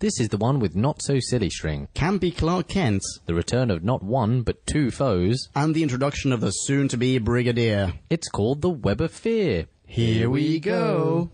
This is the one with Not So Silly String, Campy Clark Kent, the return of not one but two foes, and the introduction of the soon-to-be Brigadier. It's called the Web of Fear. Here we go.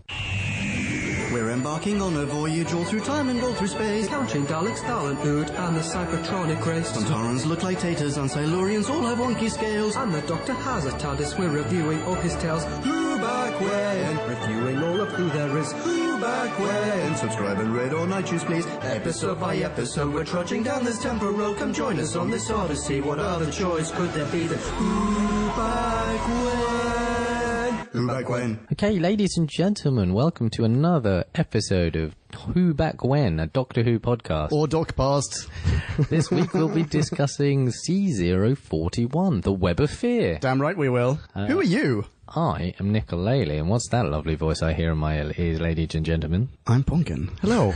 We're embarking on a voyage all through time and all through space. Counting Daleks, Thal and Ood, and the Cybertronic race. Sontarans look like taters, and Silurians all have wonky scales. And the Doctor has a TARDIS, we're reviewing all his tales. Who back when? Reviewing all of who there is. Who back when? Subscribe and rate on iTunes, please. Episode by episode, we're trudging down this temporal road. Come join us on this odyssey. What other choice could there be than who back when? Who back when? Okay, ladies and gentlemen, welcome to another episode of Who Back When, a Doctor Who podcast. Or Doc Past. This week we'll be discussing C041, the Web of Fear. Damn right we will. Who are you? I am Nicol Laley, and what's that lovely voice I hear in my ears, ladies and gentlemen? I'm Ponkin. Hello.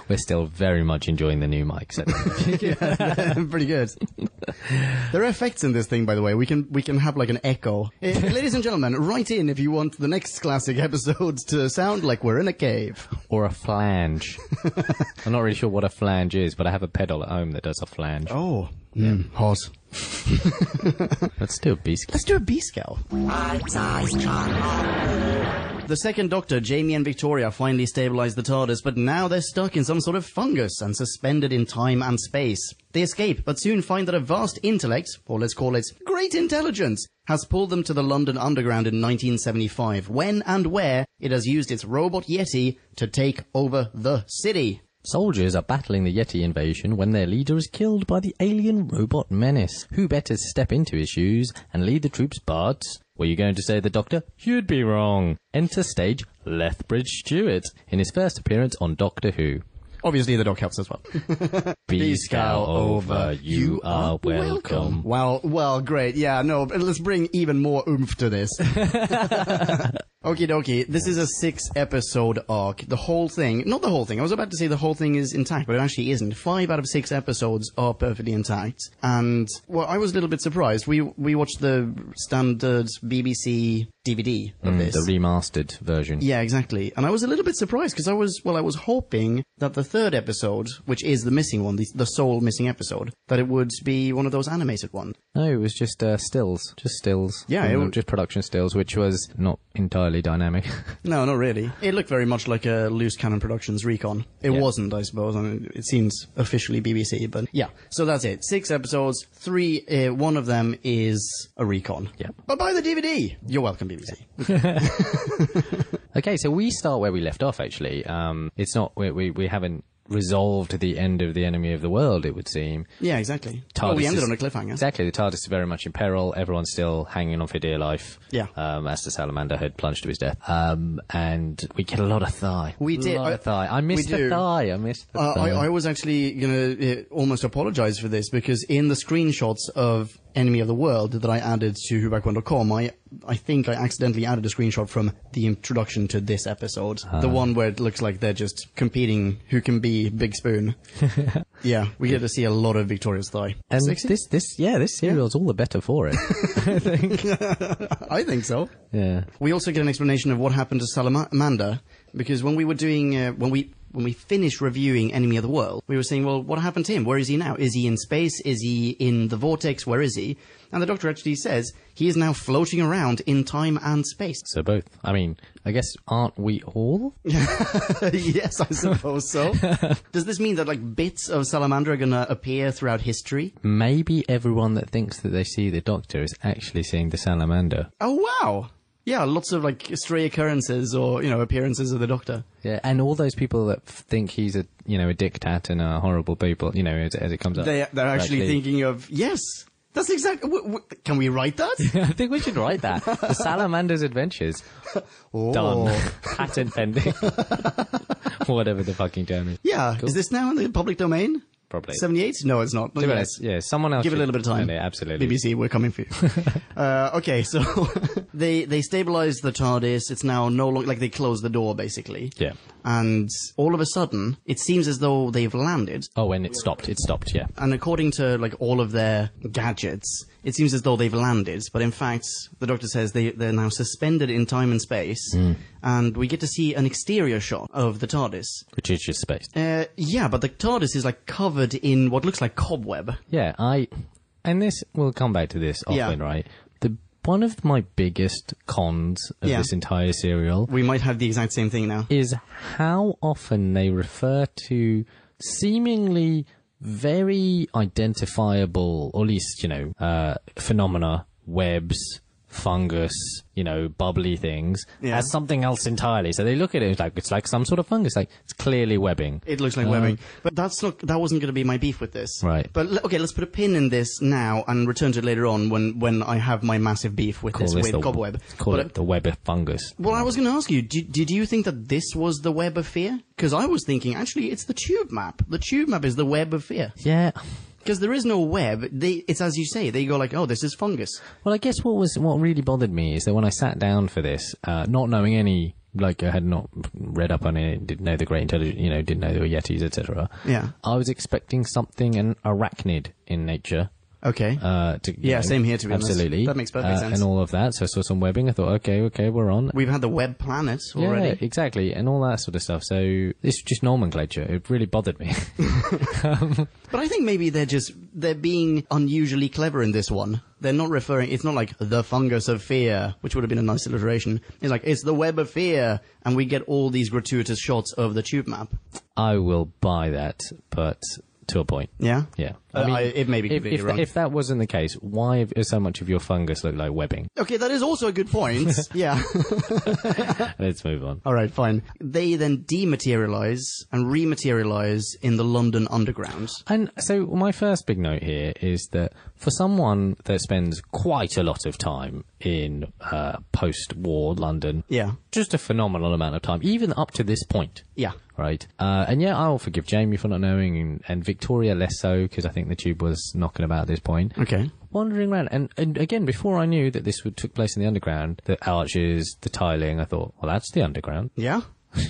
We're still very much enjoying the new mics. Yeah, pretty good. There are effects in this thing, by the way. We can have like an echo. Ladies and gentlemen, write in if you want the next classic episodes to sound like we're in a cave. Or a flange. I'm not really sure what a flange is, but I have a pedal at home that does a flange. Oh, yeah. Hot. Let's do a B-scale. Let's do a B-scale. The second Doctor, Jamie and Victoria, finally stabilized the TARDIS, but now they're stuck in some sort of fungus and suspended in time and space. They escape, but soon find that a vast intellect, or let's call it great intelligence, has pulled them to the London Underground in 1975, when and where it has used its robot Yeti to take over the city. Soldiers are battling the Yeti invasion when their leader is killed by the alien robot menace. Who better step into his shoes and lead the troops but... Were you going to say the Doctor? You'd be wrong. Enter stage Lethbridge Stewart in his first appearance on Doctor Who. Obviously the Doc helps as well. B-scowl over, you are welcome. Well, great. Yeah, no, let's bring even more oomph to this. Okie dokie, this is a 6-episode arc. The whole thing, not the whole thing, I was about to say the whole thing is intact, but it actually isn't. 5 out of 6 episodes are perfectly intact. And, well, I was a little bit surprised. We watched the standard BBC DVD of this. The remastered version. Yeah, exactly. And I was a little bit surprised, because I was hoping that the third episode, which is the missing one, the sole missing episode, that it would be one of those animated ones. No, it was just stills. Just stills. Yeah. Just production stills, which was not entirely dynamic. No, not really. It looked very much like a Loose Cannon Productions Recon. It wasn't, I suppose. I mean, it seems officially BBC, but yeah. So that's it. 6 episodes. 3, one of them is a Recon. Yeah. But buy the DVD. You're welcome, BBC. Okay, so we start where we left off, actually. It's not, we haven't resolved the end of the enemy of the world, it would seem. Yeah, exactly. TARDIS We ended on a cliffhanger. Exactly, the TARDIS is very much in peril. Everyone's still hanging on for dear life. Yeah. As the salamander had plunged to his death. And we get a lot of thigh. We did. A lot of thigh. I missed the thigh. I was actually going to almost apologize for this, because in the screenshots of Enemy of the World that I added to whobackwhen.com, I think I accidentally added a screenshot from the introduction to this episode. The one where it looks like they're just competing who can be Big Spoon. Yeah, we get to see a lot of Victoria's thigh. And this serial's all the better for it. I think. I think so. Yeah. We also get an explanation of what happened to Salamander, because when we were doing, when we finished reviewing Enemy of the World, we were saying, well, what happened to him? Where is he now? Is he in space? Is he in the vortex? Where is he? And the Doctor actually says he is now floating around in time and space. So both. I mean, I guess, aren't we all? Yes, I suppose so. Does this mean that, like, bits of Salamander are going to appear throughout history? Maybe everyone that thinks that they see the Doctor is actually seeing the salamander. Oh, wow. Yeah, lots of, like, stray occurrences or, appearances of the Doctor. Yeah, and all those people that think he's a dictat and a horrible people, as it comes up. They're actually thinking of, yes, that's exactly... can we write that? I think we should write that. The Salamander's Adventures. Oh. Done. Patent pending. Whatever the fucking term is. Yeah. Cool. Is this now in the public domain? Probably. 78? No, it's not. Yeah, someone else. Give it a little bit of time. Yeah, absolutely. BBC, we're coming for you. Okay, so they stabilize the TARDIS. It's now no longer, like, they close the door, basically. Yeah. And all of a sudden, it seems as though they've landed. Oh, and it stopped. It stopped, yeah. And according to, like, all of their gadgets, it seems as though they've landed, but in fact, the Doctor says they're now suspended in time and space, and we get to see an exterior shot of the TARDIS. Which is just space. Yeah, but the TARDIS is like covered in what looks like cobweb. Yeah, and this, we'll come back to this often, right? One of my biggest cons of this entire serial... We might have the exact same thing now. ...is how often they refer to seemingly very identifiable, or at least, phenomena, webs, fungus, bubbly things, as something else entirely. So they look at it it's like some sort of fungus. Like, it's clearly webbing. It looks like webbing. But that wasn't going to be my beef with this. Right. But, okay, let's put a pin in this now and return to it later on when I have my massive beef with cobweb. Call it the web of fungus. Well, I was going to ask you, did you think that this was the web of fear? Because I was thinking, actually, it's the tube map. The tube map is the web of fear. Yeah. Because there is no web. It's as you say. They go like, oh, this is fungus. Well, I guess what really bothered me is that when I sat down for this, not knowing any, I had not read up on it, didn't know the great intelligence, didn't know there were yetis, etc. Yeah. I was expecting something an arachnid in nature. Okay. Same here, to be honest. Absolutely. That makes perfect sense. And all of that. So I saw some webbing. I thought, okay, we're on. We've had the web planet already. Yeah, exactly. And all that sort of stuff. So it's just nomenclature. It really bothered me. But I think maybe they're being unusually clever in this one. They're not it's not like the fungus of fear, which would have been a nice alliteration. It's like, it's the web of fear. And we get all these gratuitous shots of the tube map. I will buy that, but... to a point. Yeah? Yeah. It may be completely wrong. If that wasn't the case, why does so much of your fungus look like webbing? Okay, that is also a good point. Yeah. Let's move on. All right, fine. They then dematerialize and rematerialize in the London Underground. And so my first big note here is that for someone that spends quite a lot of time in post-war London, just a phenomenal amount of time, even up to this point. Yeah. Right. And yeah, I'll forgive Jamie for not knowing, and Victoria less so, because I think the tube was knocking about at this point. Okay. Wandering around, and again, before I knew that this took place in the underground, the arches, the tiling, I thought, well, that's the underground. Yeah.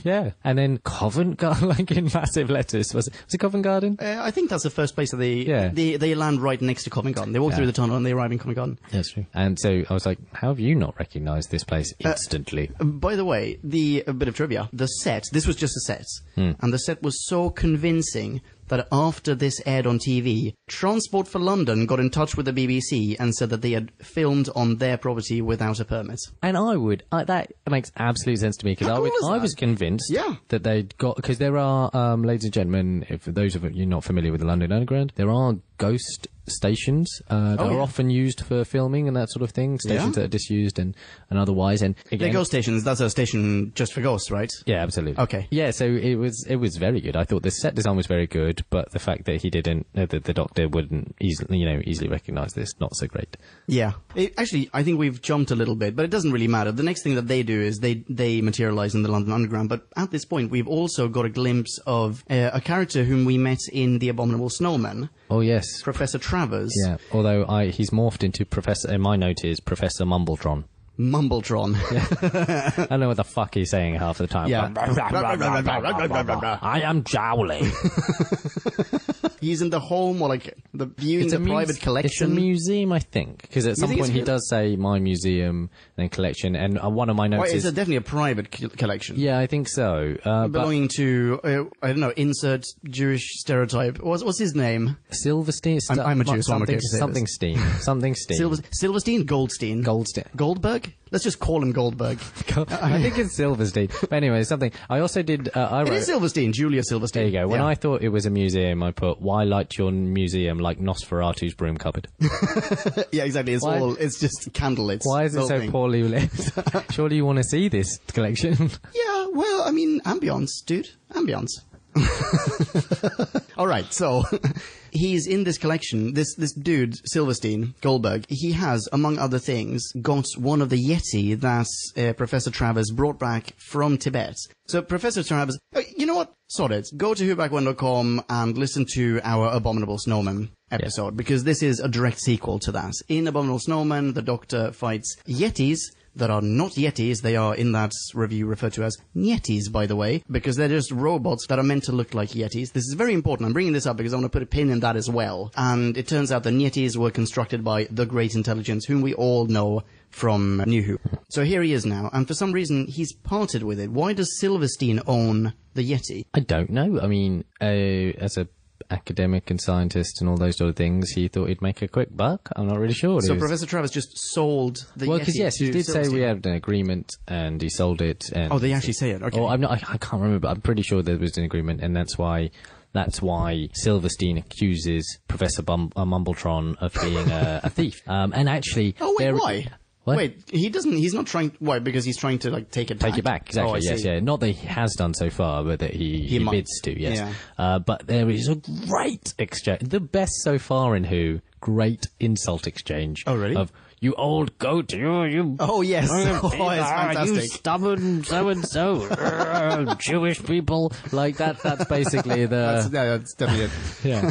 Yeah. And then Covent Garden, like in massive letters. Was it Covent Garden? I think that's the first place that they land right next to Covent Garden. They walk through the tunnel and they arrive in Covent Garden. That's true. And so I was like, how have you not recognised this place instantly? By the way, a bit of trivia. The set, this was just a set. And the set was so convincing that after this aired on TV, Transport for London got in touch with the BBC and said that they had filmed on their property without a permit. And that makes absolute sense to me, because I was convinced that they'd got, because there are, ladies and gentlemen, if those of you not familiar with the London Underground, there are ghost stations that are often used for filming and that sort of thing. Stations that are disused and otherwise. And again, they're ghost stations. That's a station just for ghosts, right? Yeah, absolutely. Okay. Yeah, so it was very good. I thought the set design was very good, but the fact that the Doctor wouldn't easily recognise this, not so great. Yeah. Actually, I think we've jumped a little bit, but it doesn't really matter. The next thing that they do is they materialise in the London Underground, but at this point we've also got a glimpse of a character whom we met in The Abominable Snowman. Oh, yes. Professor Travers. Yeah, although he's morphed into Professor, my note is Professor Mumbletron. Mumbletron. I don't know what the fuck he's saying half the time. Yeah. I am Jowly. He's in the home, or like the viewing the private collection. It's a museum, I think, because at some point he does say my museum and collection, and one of my notes is definitely a private collection. Yeah, I think so. Belonging to I don't know, insert Jewish stereotype. What's his name? Silverstein. I'm a Jew, so I'm okay to say something this. Steen. Something Steen. Silverstein, Goldstein. Goldberg. Let's just call him Goldberg. I think it's Silverstein. But anyway, something. I also did. It is Silverstein, Julia Silverstein. There you go. When I thought it was a museum, I put, "Why light your museum like Nosferatu's broom cupboard?" Yeah, exactly. It's just candlelit. Why is it so poorly lit? Surely you want to see this collection. Yeah. Well, I mean, ambience, dude. Ambience. All right, so he's in this collection. This dude, Silverstein, Goldberg, he has, among other things, got one of the Yeti that Professor Travers brought back from Tibet. So Professor Travers, you know what? Sod it. Go to whoback1.com and listen to our Abominable Snowman episode, because this is a direct sequel to that. In Abominable Snowman, the Doctor fights Yetis that are not Yetis. They are, in that review, referred to as Yetis, by the way, because they're just robots that are meant to look like Yetis. This is very important. I'm bringing this up because I want to put a pin in that as well. And it turns out that Yetis were constructed by the Great Intelligence, whom we all know from New Who. So here he is now, and for some reason he's parted with it. Why does Silverstein own the Yeti? I don't know. I mean, as a academic and scientist and all those sort of things, he thought he'd make a quick buck. I'm not really sure. So Professor Travers just sold the Yeti. Well, because yes, he did say Silverstein. we had an agreement, and he sold it. And Oh, they actually say it. Okay. Oh, I can't remember, but I'm pretty sure there was an agreement, and that's why Silverstein accuses Professor Mumbletron of being a thief. And actually, Oh wait, why? What? Wait, he doesn't. He's not trying. Why? Because he's trying to like take it back. Take it back, exactly. Oh, I yes, see. yeah. Not that he has done so far, but that he might. bids to. Yes. Yeah. But there is a great exchange, the best so far in Who. Great insult exchange. Oh, really? Of you old goat, you. Oh yes. Oh, it's fantastic. You stubborn so and so Jewish people. Like that. That's basically the. That's definitely it. Yeah.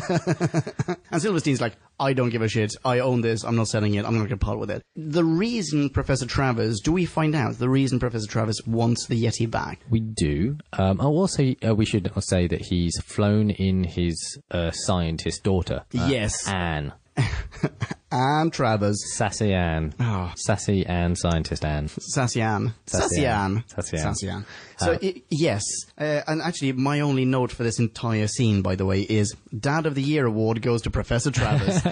And Silverstein's like, I don't give a shit. I own this. I'm not selling it. I'm not going to part with it. The reason Professor Travers, do we find out the reason Professor Travers wants the Yeti back? We do. Also, we should say that he's flown in his scientist daughter. Yes. Anne. And Travers. Sassy Anne. Oh. Sassy Anne, scientist Anne. Sassy Anne. Sassy Anne. So, yes. And actually, my only note for this entire scene, by the way, is Dad of the Year award goes to Professor Travers.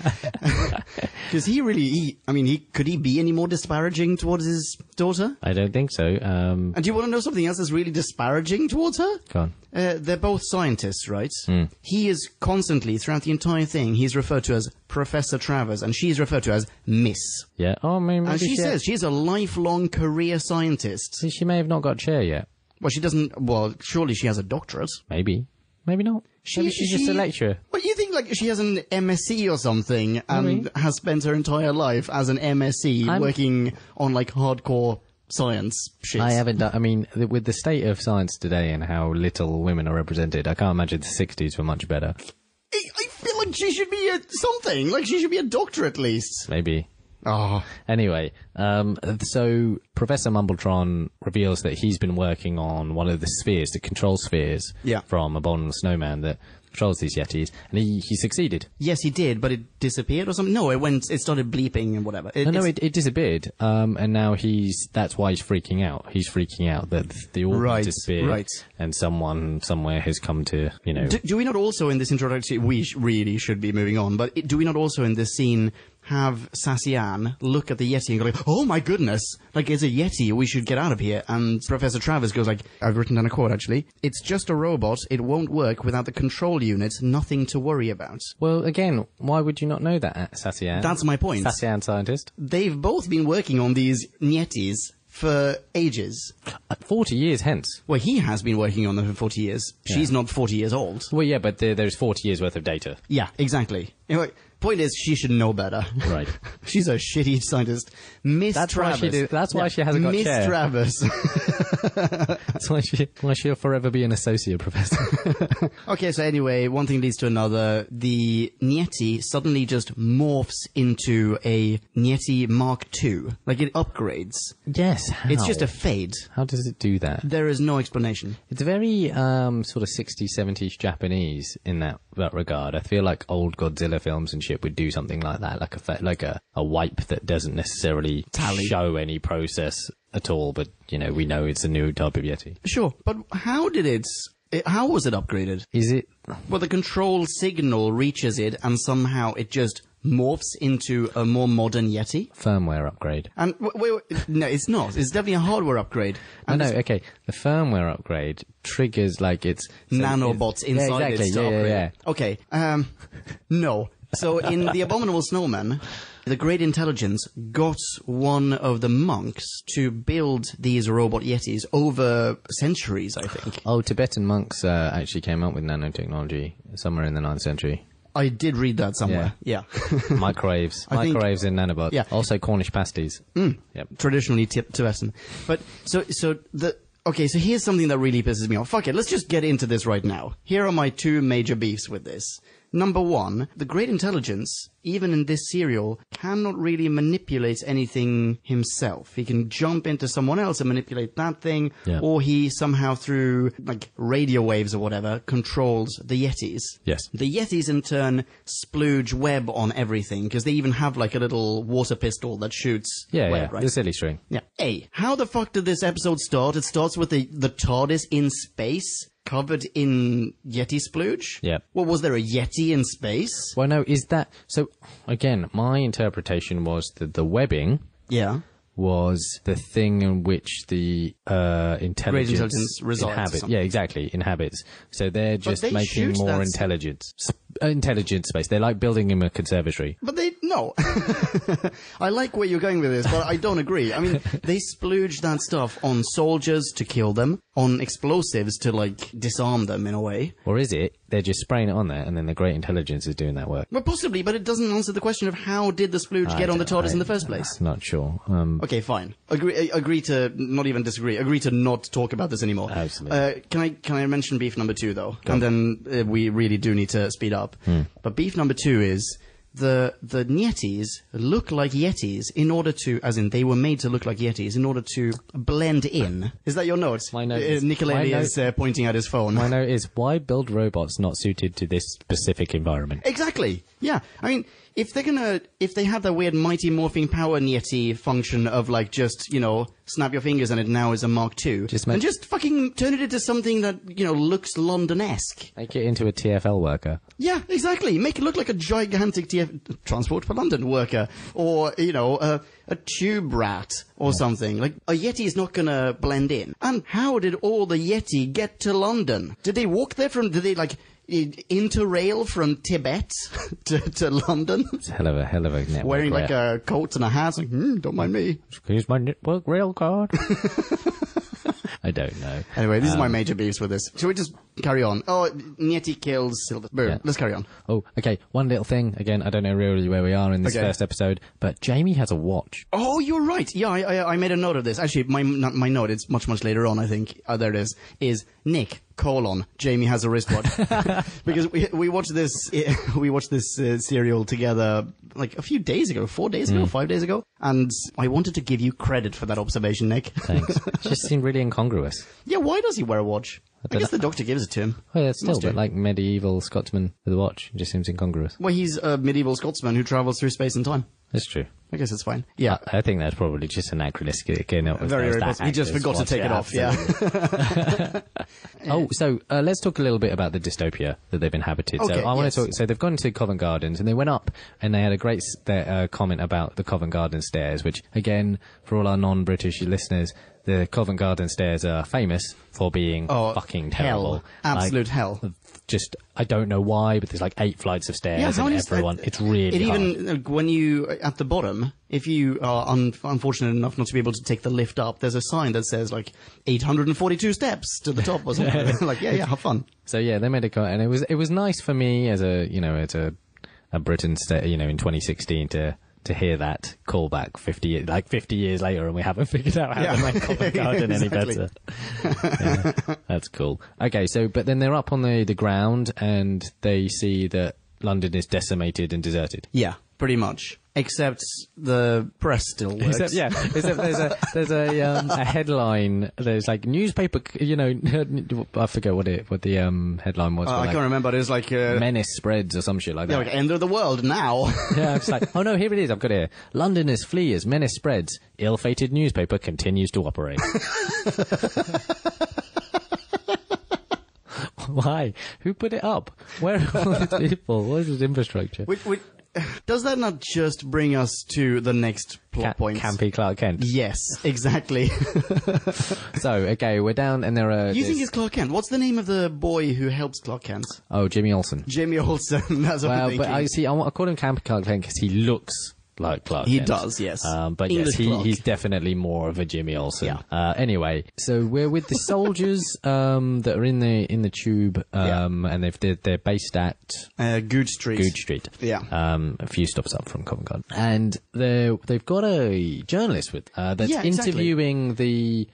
Because could he be any more disparaging towards his daughter? I don't think so. And do you want to know something else that's really disparaging towards her? Go on. They're both scientists, right? He is constantly, throughout the entire thing, he's referred to as Professor Travers, and she's referred to as Miss. Yeah. Oh, I mean, maybe And she says she's a lifelong career scientist. she may have not got a chair yet. Well, she doesn't, well, surely she has a doctorate. Maybe. Maybe not. Maybe she's just a lecturer. Well, you think like she has an MSc or something and has spent her entire life as an MSc working on like hardcore science shit. I haven't done. I mean, with the state of science today and how little women are represented, I can't imagine the 60s were much better. I feel like she should be something. Like she should be a doctor at least. Maybe. Oh. Anyway, so Professor Mumbletron reveals that he's been working on one of the spheres, the control spheres, from Abominable Snowman that controls these Yetis, and he succeeded. Yes, he did, but it disappeared or something? No, it started bleeping and whatever. It disappeared, and now that's why he's freaking out. He's freaking out that the orb disappeared, and someone somewhere has come to, Do we not also in this introduction, we really should be moving on, but do we not also in this scene have Sassy Anne look at the Yeti and go like, oh my goodness, like it's a Yeti, we should get out of here. And Professor Travers goes like, I've written down a quote actually, it's just a robot, it won't work without the control units, nothing to worry about. Well, again, why would you not know that, Sassy Anne? That's my point. Sassy Anne scientist. They've both been working on these Yetis for ages. 40 years hence. Well, he has been working on them for 40 years. Yeah. She's not 40 years old. Well, yeah, but there's 40 years worth of data. Yeah, exactly. Anyway, point is, she should know better. Right. She's a shitty scientist. Miss Travers. That's why she hasn't got a chair. Miss Travers. That's why she'll forever be an associate professor. Okay, so anyway, one thing leads to another. The Yeti suddenly just morphs into a Yeti Mark II. Like, it upgrades. Yes, how? It's just a fade. How does it do that? There is no explanation. It's very sort of 60s, 70s Japanese in that regard. I feel like old Godzilla films and shit would do something like that, like a wipe that doesn't necessarily show any process at all, but we know it's a new type of Yeti. Sure, but how was it upgraded? Is it? Well, the control signal reaches it and somehow it just morphs into a more modern Yeti? Firmware upgrade. And wait, no, it's not. It's definitely a hardware upgrade. And okay. The firmware upgrade triggers like it's nanobots inside it. Yeah. Okay. No. So in The Abominable Snowman, the Great Intelligence got one of the monks to build these robot Yetis over centuries, I think. Oh, Tibetan monks actually came up with nanotechnology somewhere in the 9th century. I did read that somewhere. Yeah. Microwaves in nanobots. Yeah. Also Cornish pasties. Yep. Traditionally Tibetan. But so here's something that really pisses me off. Fuck it, let's just get into this right now. Here are my two major beefs with this. Number one, the Great Intelligence, even in this serial, cannot really manipulate anything himself. He can jump into someone else and manipulate that thing, or he somehow through, like, radio waves or whatever, controls the Yetis. Yes. The Yetis, in turn, splooge web on everything, because they even have, like, a little water pistol that shoots web, right? The silly string. Yeah. A, how the fuck did this episode start? It starts with the TARDIS in space, covered in Yeti splooge? Yeah. Well, was there a Yeti in space? Well, no, is that... So, again, my interpretation was that the webbing Yeah. was the thing in which the intelligence resides. inhabits. Yeah, exactly, inhabits. So they're just they making shoot more that intelligent space. They're like building him a conservatory. But no. I like where you're going with this, but I don't agree. I mean, they splooge that stuff on soldiers to kill them, on explosives to, like, disarm them in a way. Or is it they're just spraying it on there and then the Great Intelligence is doing that work? Well, possibly, but it doesn't answer the question of how did the splooge get on the TARDIS in the first place. Not sure. Okay, fine. Agree to not even disagree. Agree to not talk about this anymore. Absolutely. Can I mention beef number 2 though? And then we really do need to speed up. But beef number 2 is the Yetis look like Yetis in order to, as in they were made to look like Yetis in order to blend in. Is that your note? My note is... Nicolelli is pointing at his phone. My note is, why build robots not suited to this specific environment? Exactly. Yeah. I mean, if they have that weird Mighty Morphing Power Yeti function of, like, just, snap your fingers and it now is a Mark II, and just fucking turn it into something that, looks London-esque. Make it into a TFL worker. Yeah, exactly. Make it look like a gigantic Transport for London worker, or, a tube rat or something. Like, a Yeti is not gonna blend in. And how did all the Yeti get to London? Did they walk there did they, like, interrail from Tibet to London? It's a hell of a network. Wearing, like, a coat and a hat. Like, don't mind me. Here's my network rail card. I don't know. Anyway, this is my major beefs with this. Shall we just carry on? Oh, Yeti kills Silver. Boom. Yeah. Let's carry on. Oh, okay. One little thing. Again, I don't know really where we are in this first episode, but Jamie has a watch. Oh, you're right. Yeah, I made a note of this. Actually, my note, it's much later on, I think. There it is Nick, Jamie has a wristwatch. Because we watched this serial together, like, a few days ago, 4 days ago, 5 days ago. And I wanted to give you credit for that observation, Nick. Thanks. It just seemed really incongruous. Yeah, why does he wear a watch? I guess the doctor gives it to him. Oh, yeah, still, but like medieval Scotsman with a watch. It just seems incongruous. Well, he's a medieval Scotsman who travels through space and time. That's true. I guess it's fine. Yeah. I think that's probably just anachronistic. Very possible. He just forgot to take it off, yeah. So let's talk a little bit about the dystopia that they've inhabited. Okay, so I want to talk. So they've gone to Covent Gardens and they went up and they had a great comment about the Covent Garden stairs, which, again, for all our non-British listeners, the Covent Garden stairs are famous for being fucking terrible. Hell. Absolute hell. Just, I don't know why, but there's like 8 flights of stairs and everyone, it's really hard. Even, when you, at the bottom, if you are unfortunate enough not to be able to take the lift up, there's a sign that says, like, 842 steps to the top or something. Like, yeah, have fun. So yeah, they made and it was nice for me as a Britain in 2016 to hear that callback 50 years later, and we haven't figured out how to make Covent Garden any better. Yeah, that's cool. Okay, but then they're up on the ground and they see that London is decimated and deserted. Yeah, pretty much. Except the press still works. Except there's a headline. There's like newspaper. I forget what the headline was. I can't remember. It was like menace spreads or some shit like that. Yeah, like end of the world now. Yeah, it's like, oh no, here it is. I've got it here. Londoners flee as menace spreads. Ill-fated newspaper continues to operate. Why? Who put it up? Where are all these people? What is this infrastructure? Does that not just bring us to the next plot point? Campy Clark Kent. Yes, exactly. So, okay, we're down and there are... You think it's Clark Kent? What's the name of the boy who helps Clark Kent? Oh, Jimmy Olsen. Jimmy Olsen, that's what I'm thinking. But I call him Campy Clark Kent because he looks like Clark Kent. He does, yes. But English yes, he's definitely more of a Jimmy Olsen. Yeah. Anyway, so we're with the soldiers that are in the tube, and they're based at Goode Street. Yeah. A few stops up from Covent Garden, and they've got a journalist with that's interviewing the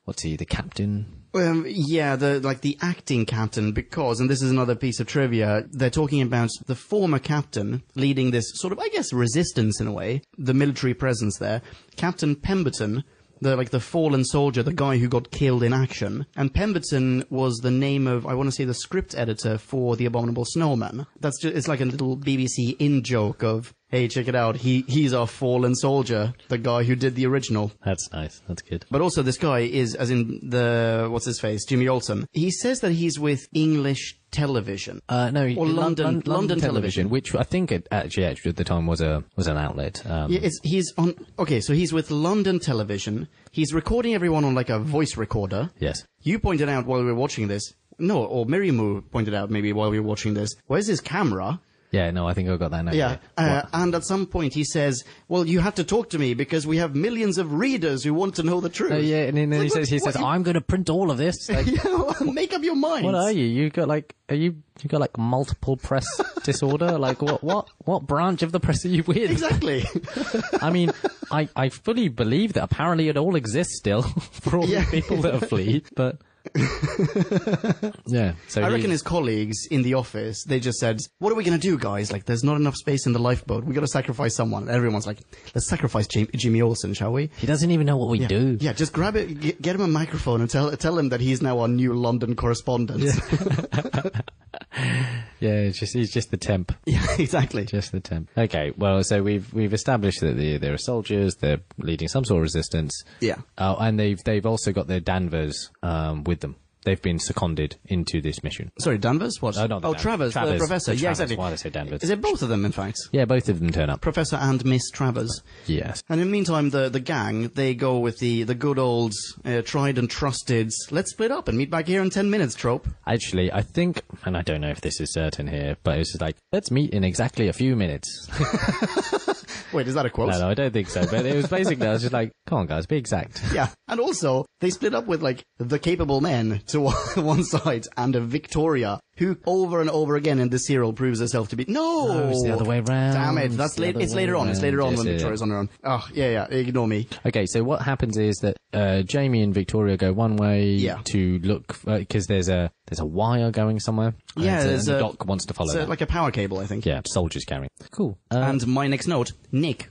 captain. Yeah, the acting captain, because, and this is another piece of trivia, they're talking about the former captain leading this sort of, I guess, resistance in a way, the military presence there, Captain Pemberton, the fallen soldier, the guy who got killed in action. And Pemberton was the name of, I want to say, the script editor for The Abominable Snowman. It's like a little BBC in-joke of, hey, check it out, he's our fallen soldier, the guy who did the original. That's nice. That's good. But also this guy is, as in what's his face, Jimmy Olsen. He says that he's with English television. No, or London television, which I think it actually at the time was an outlet. Yeah, he's on. Okay, so he's with London television. He's recording everyone on like a voice recorder. Yes. You pointed out while we were watching this. No, or Miriamu pointed out maybe while we were watching this. Where's his camera? Yeah, no, I think I got that note. Yeah, and at some point he says, well, you have to talk to me because we have millions of readers who want to know the truth. Yeah, and then he says, I'm going to print all of this. Like, yeah, well, make up your mind. What are you? You got like multiple press disorder? Like what branch of the press are you with? Exactly. I mean, I fully believe that apparently it all exists still for all the people that have fled, but... Yeah, so I reckon his colleagues in the office, they just said, what are we going to do, guys? Like, there's not enough space in the lifeboat. We got to sacrifice someone. And everyone's like, let's sacrifice Jimmy Olsen, shall we? He doesn't even know what we do. Yeah, just grab it, get him a microphone and tell him that he's now our new London correspondent. Yeah, he's just the temp. Yeah, exactly. Just the temp. Okay, well, so we've established that there are soldiers, they're leading some sort of resistance. Yeah. And they've also got their Danvers with them. They've been seconded into this mission. Sorry, Danvers? What? Travers, the professor. Yeah, exactly. Why did I say Danvers? Is it both of them, in fact? Yeah, both of them turn up. Professor and Miss Travers. Yes. And in the meantime, the gang, they go with the good old, tried and trusted, let's split up and meet back here in 10 minutes trope. Actually, I think, and I don't know if this is certain here, but it's just like, let's meet in exactly a few minutes. Wait, is that a quote? No, I don't think so. But it was basically, I was just like, come on, guys, be exact. Yeah. And also, they split up with, like, the capable men to one side and a Victoria, who over and over again in this serial proves herself to be... No! It's the other way around. Damn it. It's later on. It's later on when Victoria's on her own. Oh, yeah. Ignore me. Okay, so what happens is that Jamie and Victoria go one way to look... Because there's a wire going somewhere. Yeah, and the doc wants to follow that. Like a power cable, I think. Yeah, soldiers carrying. Cool. And my next note, Nick,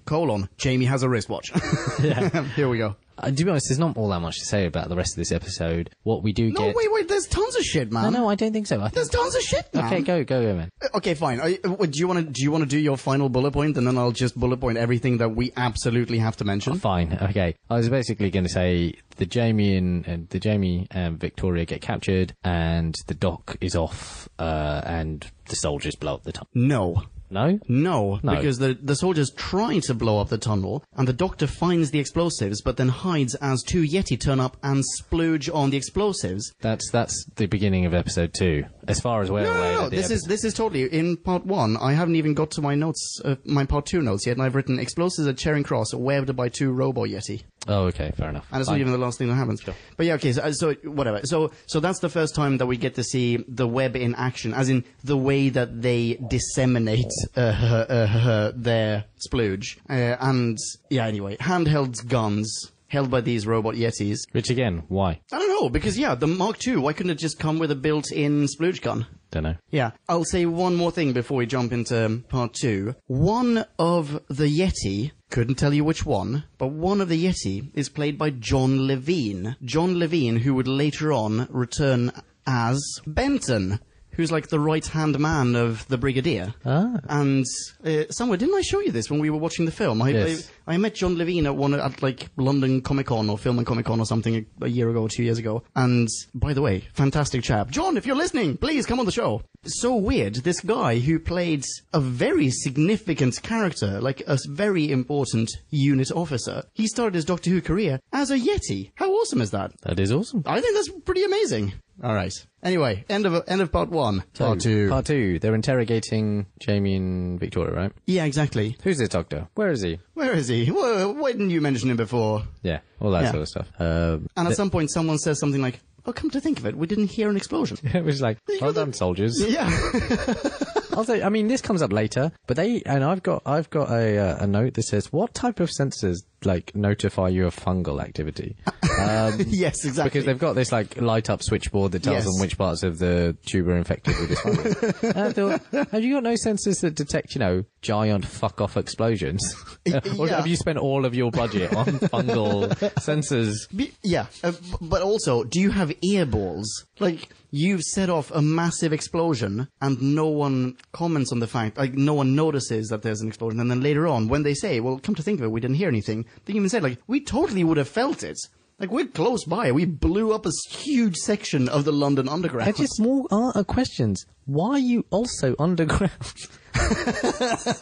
Jamie has a wristwatch. Yeah. Here we go. To be honest, there's not all that much to say about the rest of this episode. What we do get... No, wait, there's tons of shit, man. No, I don't think so. There's tons of shit, man. Okay, go, man. Okay, fine. Do you want to do your final bullet point, and then I'll just bullet point everything that we absolutely have to mention? Fine, okay. I was basically going to say the Jamie and Victoria get captured, and the doc is off, and the soldiers blow up the tunnel. No, because the soldiers try to blow up the tunnel, and the doctor finds the explosives, but then hides as two Yeti turn up and splooge on the explosives. That's the beginning of episode 2, as far as we're aware. No, this is totally in part 1. I haven't even got to my notes, my part 2 notes yet, and I've written explosives at Charing Cross webbed by 2 robo Yeti. Oh, okay, fair enough. And it's not even the last thing that happens. Sure. But yeah, okay, so whatever. So that's the first time that we get to see the web in action, as in the way that they disseminate their splooge. And yeah, anyway, handheld guns held by these robot Yetis. Which again, why? I don't know, because yeah, the Mark II, why couldn't it just come with a built-in splooge gun? Don't know. Yeah. I'll say one more thing before we jump into part 2. One of the Yeti, couldn't tell you which one, but one of the Yeti is played by John Levine. John Levine, who would later on return as Benton, who's like the right-hand man of the Brigadier. Ah. And somewhere, didn't I show you this when we were watching the film? Yes. I met John Levine at like London Comic Con or Film and Comic Con or something a year ago or 2 years ago. And by the way, fantastic chap. John, if you're listening, please come on the show. So weird. This guy who played a very significant character, like a very important unit officer, he started his Doctor Who career as a Yeti. How awesome is that? That is awesome. I think that's pretty amazing. All right. Anyway, end of part 1. Part 2. Part 2. They're interrogating Jamie and Victoria, right? Yeah, exactly. Who's this doctor? Where is he? Where is he? Well, why didn't you mention him before? Yeah, all that sort of stuff. And at some point, someone says something like, "Oh, come to think of it, we didn't hear an explosion." It was like, well done, soldiers. Yeah. I'll say, I mean, this comes up later, but I've got a note that says, what type of sensors like notify you of fungal activity. Yes, exactly. Because they've got this like light up switchboard that tells Yes. them which parts of the tube are infected with this fungus. And I thought, have you got no sensors that detect, giant fuck off explosions? Or Yeah. have you spent all of your budget on fungal sensors? Yeah, but also, do you have earballs? Like, you've set off a massive explosion and no one comments on the fact, like, no one notices that there's an explosion. And then later on, when they say, well, come to think of it, we didn't hear anything, they even say, like, we totally would have felt it. Like, we're close by. We blew up a huge section of the London Underground. It's just more questions. Why are you also underground? I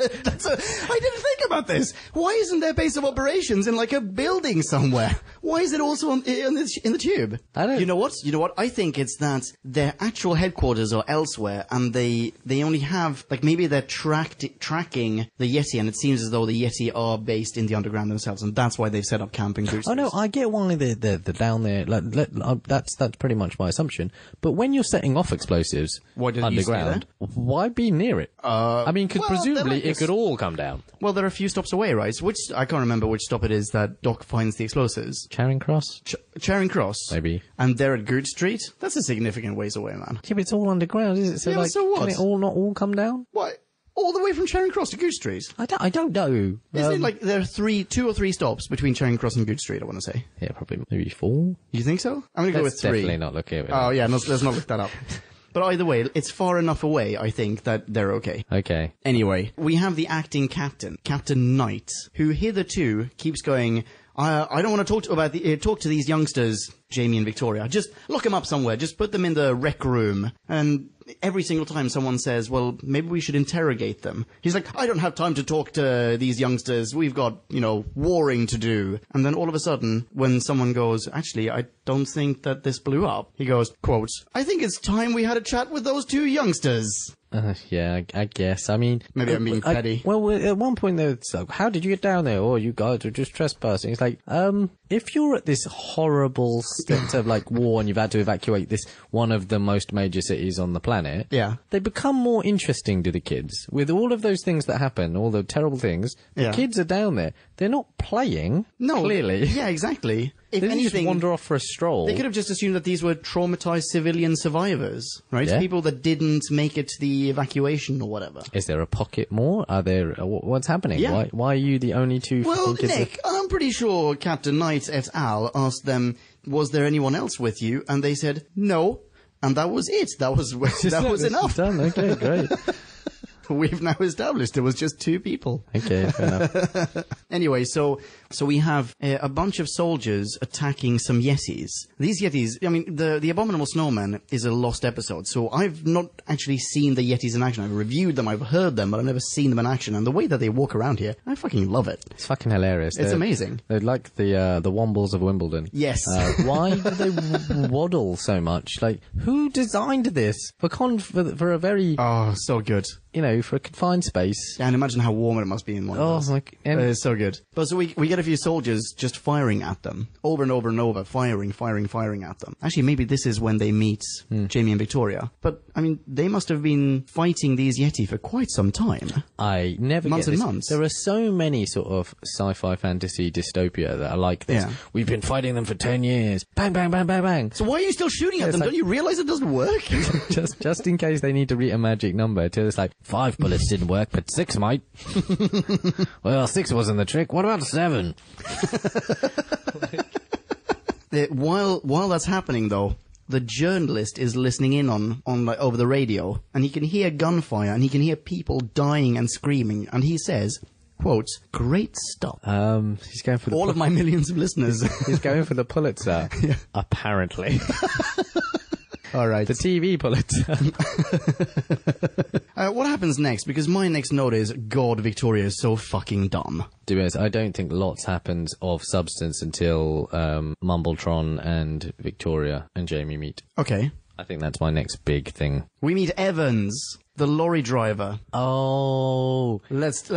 didn't think about this. Why isn't there base of operations in like a building somewhere? Why is it also in the tube? I don't. You know what? I think it's that their actual headquarters are elsewhere, and they only have like maybe they're tracking the Yeti, and it seems as though the Yeti are based in the underground themselves, and that's why they've set up camp in Goose. Oh no, I get why they're down there. That's pretty much my assumption. But when you're setting off explosives underground, why be near it? I mean, because presumably it could all come down. Well, they're a few stops away, right? Which I can't remember which stop it is that Doc finds the explosives. Charing Cross? Charing Cross. Maybe. And they're at Good Street? That's a significant ways away, man. Yeah, but it's all underground, is it? So, Yeah, so what? Can it all not all come down? What? All the way from Charing Cross to Good Street? I don't know. Isn't it like there are 2 or 3 stops between Charing Cross and Good Street, I want to say? Yeah, probably maybe 4. You think so? I'm going to go with 3. Definitely not looking at it. Oh, yeah, let's not look that up. But either way, it's far enough away, I think, that they're okay. Okay. Anyway, we have the acting captain, Captain Knight, who hitherto keeps going, I don't want to talk to these youngsters, Jamie and Victoria. Just lock them up somewhere. Just put them in the rec room. And every single time someone says, well, maybe we should interrogate them. He's like, I don't have time to talk to these youngsters. We've got, warring to do. And then all of a sudden, when someone goes, actually, I don't think that this blew up, he goes, quote, I think it's time we had a chat with those 2 youngsters. Yeah, I guess. I mean... Maybe I'm being petty. Well, at one point, it's like, how did you get down there? Oh, you guys are just trespassing. It's like, if you're at this horrible state of, like, war and you've had to evacuate this one of the most major cities on the planet... Yeah. They become more interesting to the kids. With all of those things that happen, all the terrible things, the kids are down there. They're not playing, clearly. Yeah, exactly. If They didn't anything, just wander off for a stroll. they could have just assumed that these were traumatized civilian survivors, right? Yeah. People that didn't make it to the evacuation or whatever. Is there a pocket more? Are there... what's happening? Yeah. Why are you the only 2 Well, fucking kids? Nick, I'm pretty sure Captain Knight et al. Asked them, was there anyone else with you? And they said, no. And that was it. That was enough. Done. Okay, great. We've now established there was just 2 people. Okay, fair enough. Anyway, so we have a bunch of soldiers attacking some Yetis. These Yetis, I mean, the Abominable Snowman is a lost episode, so I've not actually seen the Yetis in action. I've reviewed them, I've heard them, but I've never seen them in action. And the way that they walk around here, I fucking love it. It's fucking hilarious. It's amazing. They're like the Wombles of Wimbledon. Yes. Why do they waddle so much? Like, who designed this for a very, Oh, so good. for a confined space? And imagine how warm it must be in one of those. It's so good. But so we get a few soldiers just firing at them. Over and over and over. Firing at them. Actually, maybe this is when they meet Jamie and Victoria. But, I mean, they must have been fighting these Yeti for quite some time. I never Months get this. and months. There are so many sort of sci-fi fantasy dystopia that are like this. Yeah. We've been fighting them for 10 years. Bang, bang, bang, bang, bang. So why are you still shooting at them? like- Don't you realize it doesn't work? just in case they need to read a magic number. Till it's like, 5 bullets didn't work, but 6 might. Well, 6 wasn't the trick. What about 7? While that's happening, though, the journalist is listening in on like over the radio, and he can hear gunfire, and he can hear people dying and screaming, and he says, quote, great stuff. He's going for All of my millions of listeners. He's going for the Pulitzer. Apparently. All right. The TV Pulitzer. What happens next? Because my next note is, God, Victoria is so fucking dumb. To be honest, I don't think lots happens of substance until Mumbletron and Victoria and Jamie meet. Okay. I think that's my next big thing. We meet Evans. The lorry driver. Oh, Let's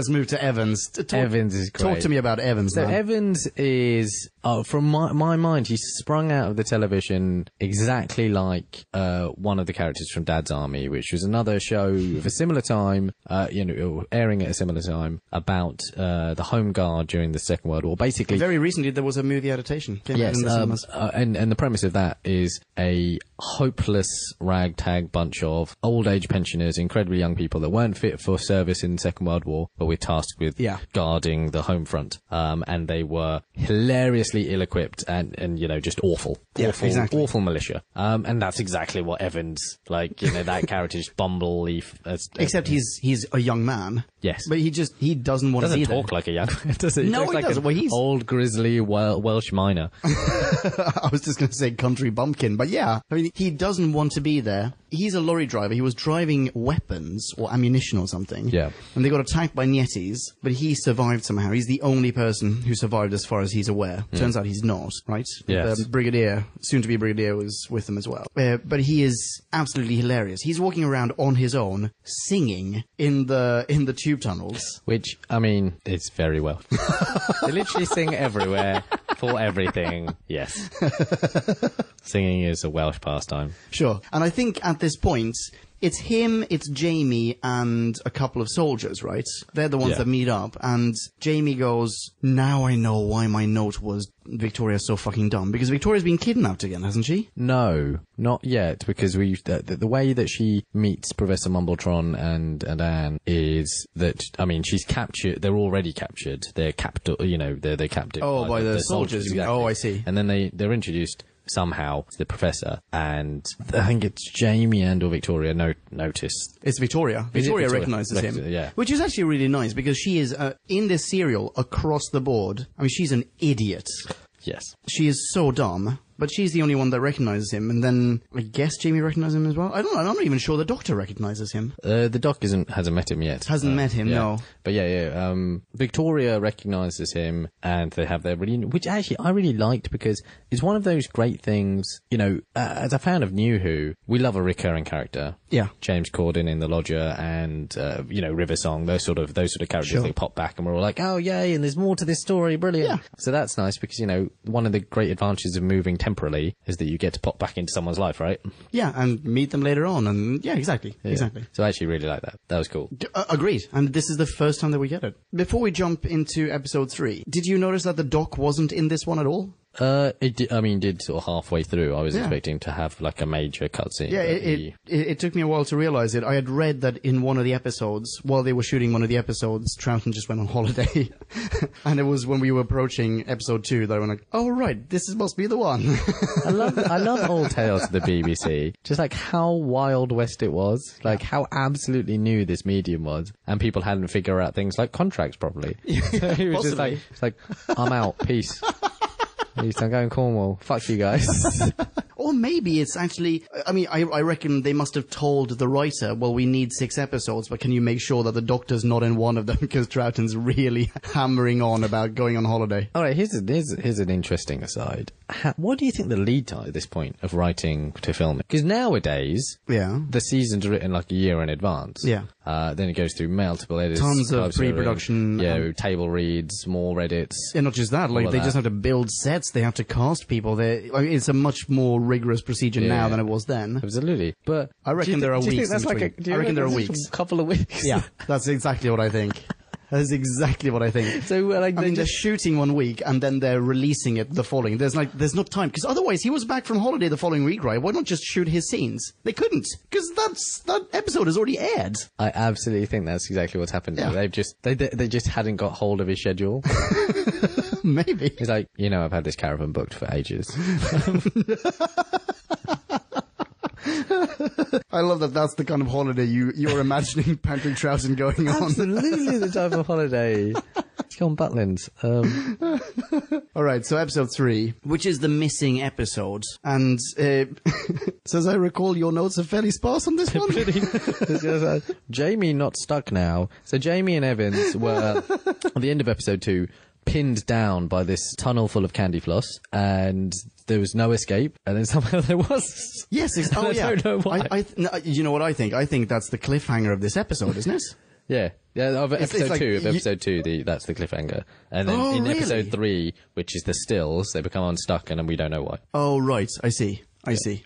move to Evans. Evans is great. Talk to me about Evans, So man. Evans is, from my mind, he's sprung out of the television exactly like one of the characters from Dad's Army, which was another show of a similar time, airing at a similar time, about the Home Guard during the Second World War. Basically, Very recently, there was a movie adaptation. Came out yes, in the cinemas. and the premise of that is a hopeless ragtag bunch of old age pensioners, incredibly young people that weren't fit for service in the Second World War, but were tasked with guarding the home front. And they were hilariously ill-equipped and just awful. Exactly. Awful militia. And that's exactly what Evans, that character is bumbleleaf. Except he's a young man. Yes. But he doesn't want to be Doesn't there. talk like a young man, does he? No, Talks he like doesn't. Well, he's... old, grizzly Welsh miner. I was just going to say country bumpkin, but yeah. I mean, he doesn't want to be there. He's a lorry driver. He was driving weapons or ammunition or something. Yeah. And they got attacked by Yetis, but he survived somehow. He's the only person who survived as far as he's aware. Turns out he's not, right? Yes. The brigadier, soon-to-be brigadier, was with them as well. But he is absolutely hilarious. He's walking around on his own, singing in the tube tunnels. Which, I mean, it's very well. They literally sing everywhere, for everything, yes. Singing is a Welsh pastime. Sure. And I think at this point, it's him, it's Jamie, and a couple of soldiers, right? They're the ones that meet up, and Jamie goes, now I know why my note was Victoria's so fucking dumb. Because Victoria's been kidnapped again, hasn't she? No, not yet, because the way that she meets Professor Mumbletron and Anne is that, I mean, she's captured, they're already captured, they're captive, they're captive. Oh, by the soldiers. Exactly. Oh, I see. And then they're introduced somehow to the professor, and I think it's Jamie and or Victoria noticed. It's Victoria. Victoria recognizes him. Yeah. Which is actually really nice, because she is, in this serial, across the board, I mean, she's an idiot. Yes. She is so dumb, but she's the only one that recognizes him, and then I guess Jamie recognizes him as well. I don't know, I'm not even sure the Doctor recognizes him. The Doc hasn't met him yet. Hasn't met him, no. But Victoria recognizes him, and they have their reunion, which actually I really liked, because it's one of those great things, as a fan of New Who, we love a recurring character. Yeah. James Corden in The Lodger and, River Song, those sort of characters that pop back, and we're all like, oh yay, and there's more to this story, brilliant. Yeah. So that's nice, because, one of the great advantages of moving temporally is that you get to pop back into someone's life, right? Yeah, and meet them later on, and exactly. So I actually really like that. That was cool. Agreed. And this is the first time that we get it. Before we jump into episode 3, did you notice that the Doc wasn't in this one at all? It did sort of halfway through. I was expecting to have like a major cutscene. Yeah, it took me a while to realize it. I had read that in one of the episodes, while they were shooting one of the episodes, Troughton just went on holiday. And it was when we were approaching episode 2 that I went like, oh right, this must be the one. I love old tales of the BBC. Just like how Wild West it was. Like how absolutely new this medium was. And people hadn't figured out things like contracts properly. So he was just like, I'm out, peace. I'm going Cornwall. Fuck you guys. Or maybe it's actually, I mean, I reckon they must have told the writer, well, we need 6 episodes, but can you make sure that the Doctor's not in one of them, because Troughton's really hammering on about going on holiday. All right, here's an interesting aside. What do you think the lead time at this point of writing to filming? Because nowadays, the seasons are written like a year in advance. Yeah. Then it goes through multiple edits. Tons of pre-production. Table reads, more edits. Yeah, not just that, like they just have to build sets, they have to cast people. It's a much more rigorous procedure now than it was then. Absolutely. But I reckon there are weeks in between. I reckon there are weeks. A couple of weeks. Yeah, that's exactly what I think. That is exactly what I think. So, they're shooting one week and then they're releasing it the following. There's no time, because otherwise he was back from holiday the following week, right? Why not just shoot his scenes? They couldn't, because that episode has already aired. I absolutely think that's exactly what's happened. Yeah. They just hadn't got hold of his schedule. Maybe. He's like, I've had this caravan booked for ages. I love that that's the kind of holiday you're imagining Patrick Troughton going on. Absolutely the type of holiday. Let's go on Butlins. Alright, so episode 3, which is the missing episode. And, so as I recall, your notes are fairly sparse on this one. Jamie not stuck now. So Jamie and Evans were, at the end of episode 2, pinned down by this tunnel full of candy floss, and there was no escape, and then somehow there was. Yes, I don't know why. You know what I think? I think that's the cliffhanger of this episode, isn't it? Yeah, of episode like 2. Of episode 2, that's the cliffhanger, and then in really? episode 3, which is the stills, they become unstuck, and then we don't know why. Oh, right. I see.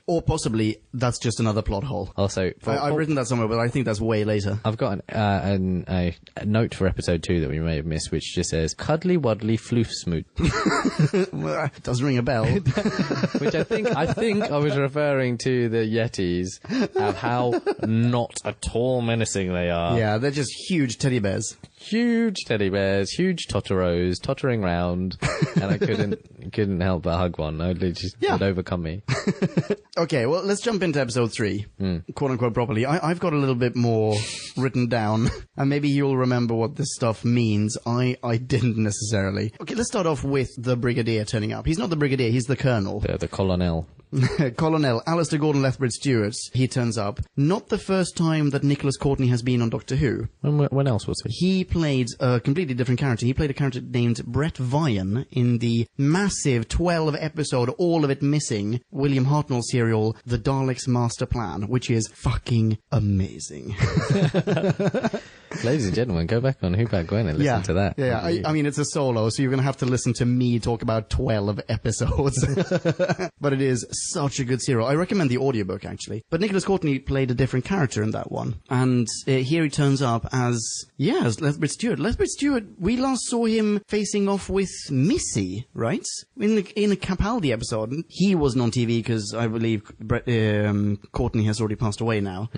Or possibly that's just another plot hole. Also, I've written that somewhere, but I think that's way later. I've got a note for episode 2 that we may have missed, which just says "cuddly wuddly floof smoot," Does ring a bell. which I think I was referring to the Yetis of how not at all menacing they are. Yeah, they're just huge teddy bears. Huge teddy bears, huge Totoros, tottering round, and I couldn't help but hug one. It overcome me. Okay, well, let's jump into episode 3, quote unquote properly. I've got a little bit more written down, and maybe you'll remember what this stuff means. I didn't necessarily. Okay, let's start off with the Brigadier turning up. He's not the Brigadier, he's the Colonel. The Colonel. Colonel Alistair Gordon Lethbridge-Stewart. He turns up. Not the first time that Nicholas Courtney has been on Doctor Who. When else was he? He played a completely different character. He played a character named Brett Vian in the massive 12-episode, all of it missing, William Hartnell serial, The Daleks' Master Plan, which is fucking amazing. Ladies and gentlemen, go back on Who Back When and listen to that. Yeah, I mean, it's a solo, so you're going to have to listen to me talk about 12 episodes. But it is such a good serial. I recommend the audiobook, actually. But Nicholas Courtney played a different character in that one. And here he turns up as Lethbridge-Stewart. Lethbridge-Stewart, we last saw him facing off with Missy, right? In a Capaldi episode. He wasn't on TV because I believe Courtney has already passed away now.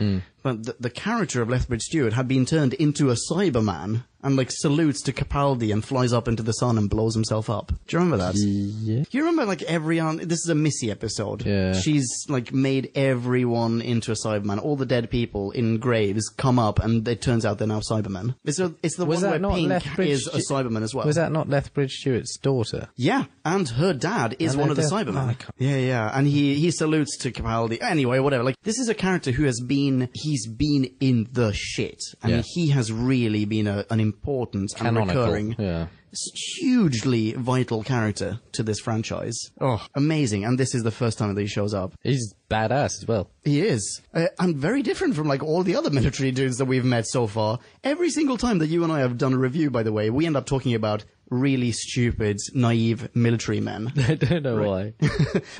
But the character of Lethbridge-Stewart had been turned into a Cyberman and, like, salutes to Capaldi and flies up into the sun and blows himself up. Do you remember that? Yeah. You remember, like, this is a Missy episode. Yeah. She's, like, made everyone into a Cyberman. All the dead people in graves come up and it turns out they're now Cybermen. It's the one where Pink is a Cyberman as well. Was that not Lethbridge-Stewart's daughter? Yeah, and her dad is one of the Cybermen. Yeah, and he salutes to Capaldi. Anyway, whatever. Like, this is a character who he's been in the shit. And he has really been an important and recurring, hugely vital character to this franchise. Oh, amazing. And this is the first time that he shows up. He's badass as well. He is. And very different from, like, all the other military dudes that we've met so far. Every single time that you and I have done a review, by the way, we end up talking about really stupid, naive military men. I don't know why.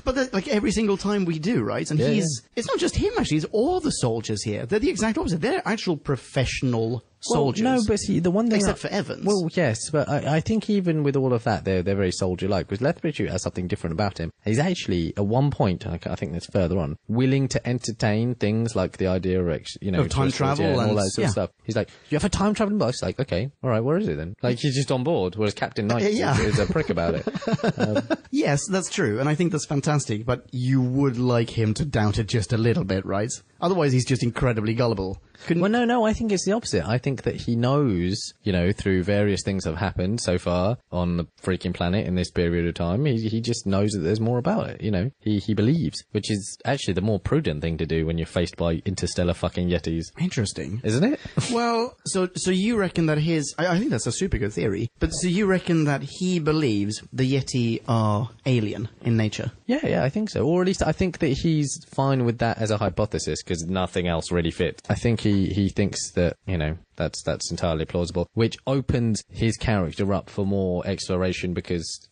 But like every single time we do, right? And it's not just him, actually, it's all the soldiers here. They're the exact opposite. They're actual professional soldiers. No, but see, the one thing... Except for Evans. Well, yes, but I think even with all of that, they're very soldier-like, because Lethbridge has something different about him. He's actually, at one point, I think that's further on, willing to entertain things like the idea of, of time travel and all that sort of stuff. He's like, you have a time traveling bus? Like, okay, all right, where is it then? Like, he's just on board, whereas Captain Knight is a prick about it. Yes, that's true, and I think that's fantastic, but you would like him to doubt it just a little bit, right? Otherwise, he's just incredibly gullible. Well, no, I think it's the opposite. I think that he knows, through various things that have happened so far on the freaking planet in this period of time, he just knows that there's more about it, He believes, which is actually the more prudent thing to do when you're faced by interstellar fucking Yetis. Interesting. Isn't it? Well, so you reckon that I think that's a super good theory, but so you reckon that he believes the Yeti are alien in nature? Yeah, I think so. Or at least I think that he's fine with that as a hypothesis, because nothing else really fits. I think he thinks that, that's entirely plausible, which opens his character up for more exploration because,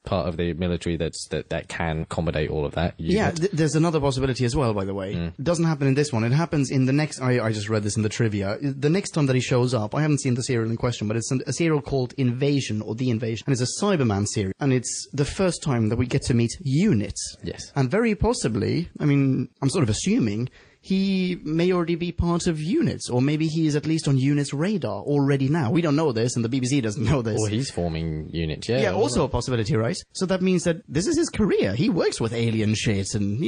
part of the military that can accommodate all of that. There's another possibility as well, by the way. It doesn't happen in this one. It happens in the next... I just read this in the trivia. The next time that he shows up, I haven't seen the serial in question, but it's a serial called Invasion, or The Invasion, and it's a Cyberman serial, and it's the first time that we get to meet Unit. Yes. And very possibly, I'm sort of assuming, he may already be part of Units, or maybe he is at least on Units' radar already now. We don't know this, and the BBC doesn't know this. Or he's forming Units, Yeah, also a possibility, right? So that means that this is his career. He works with alien shit and,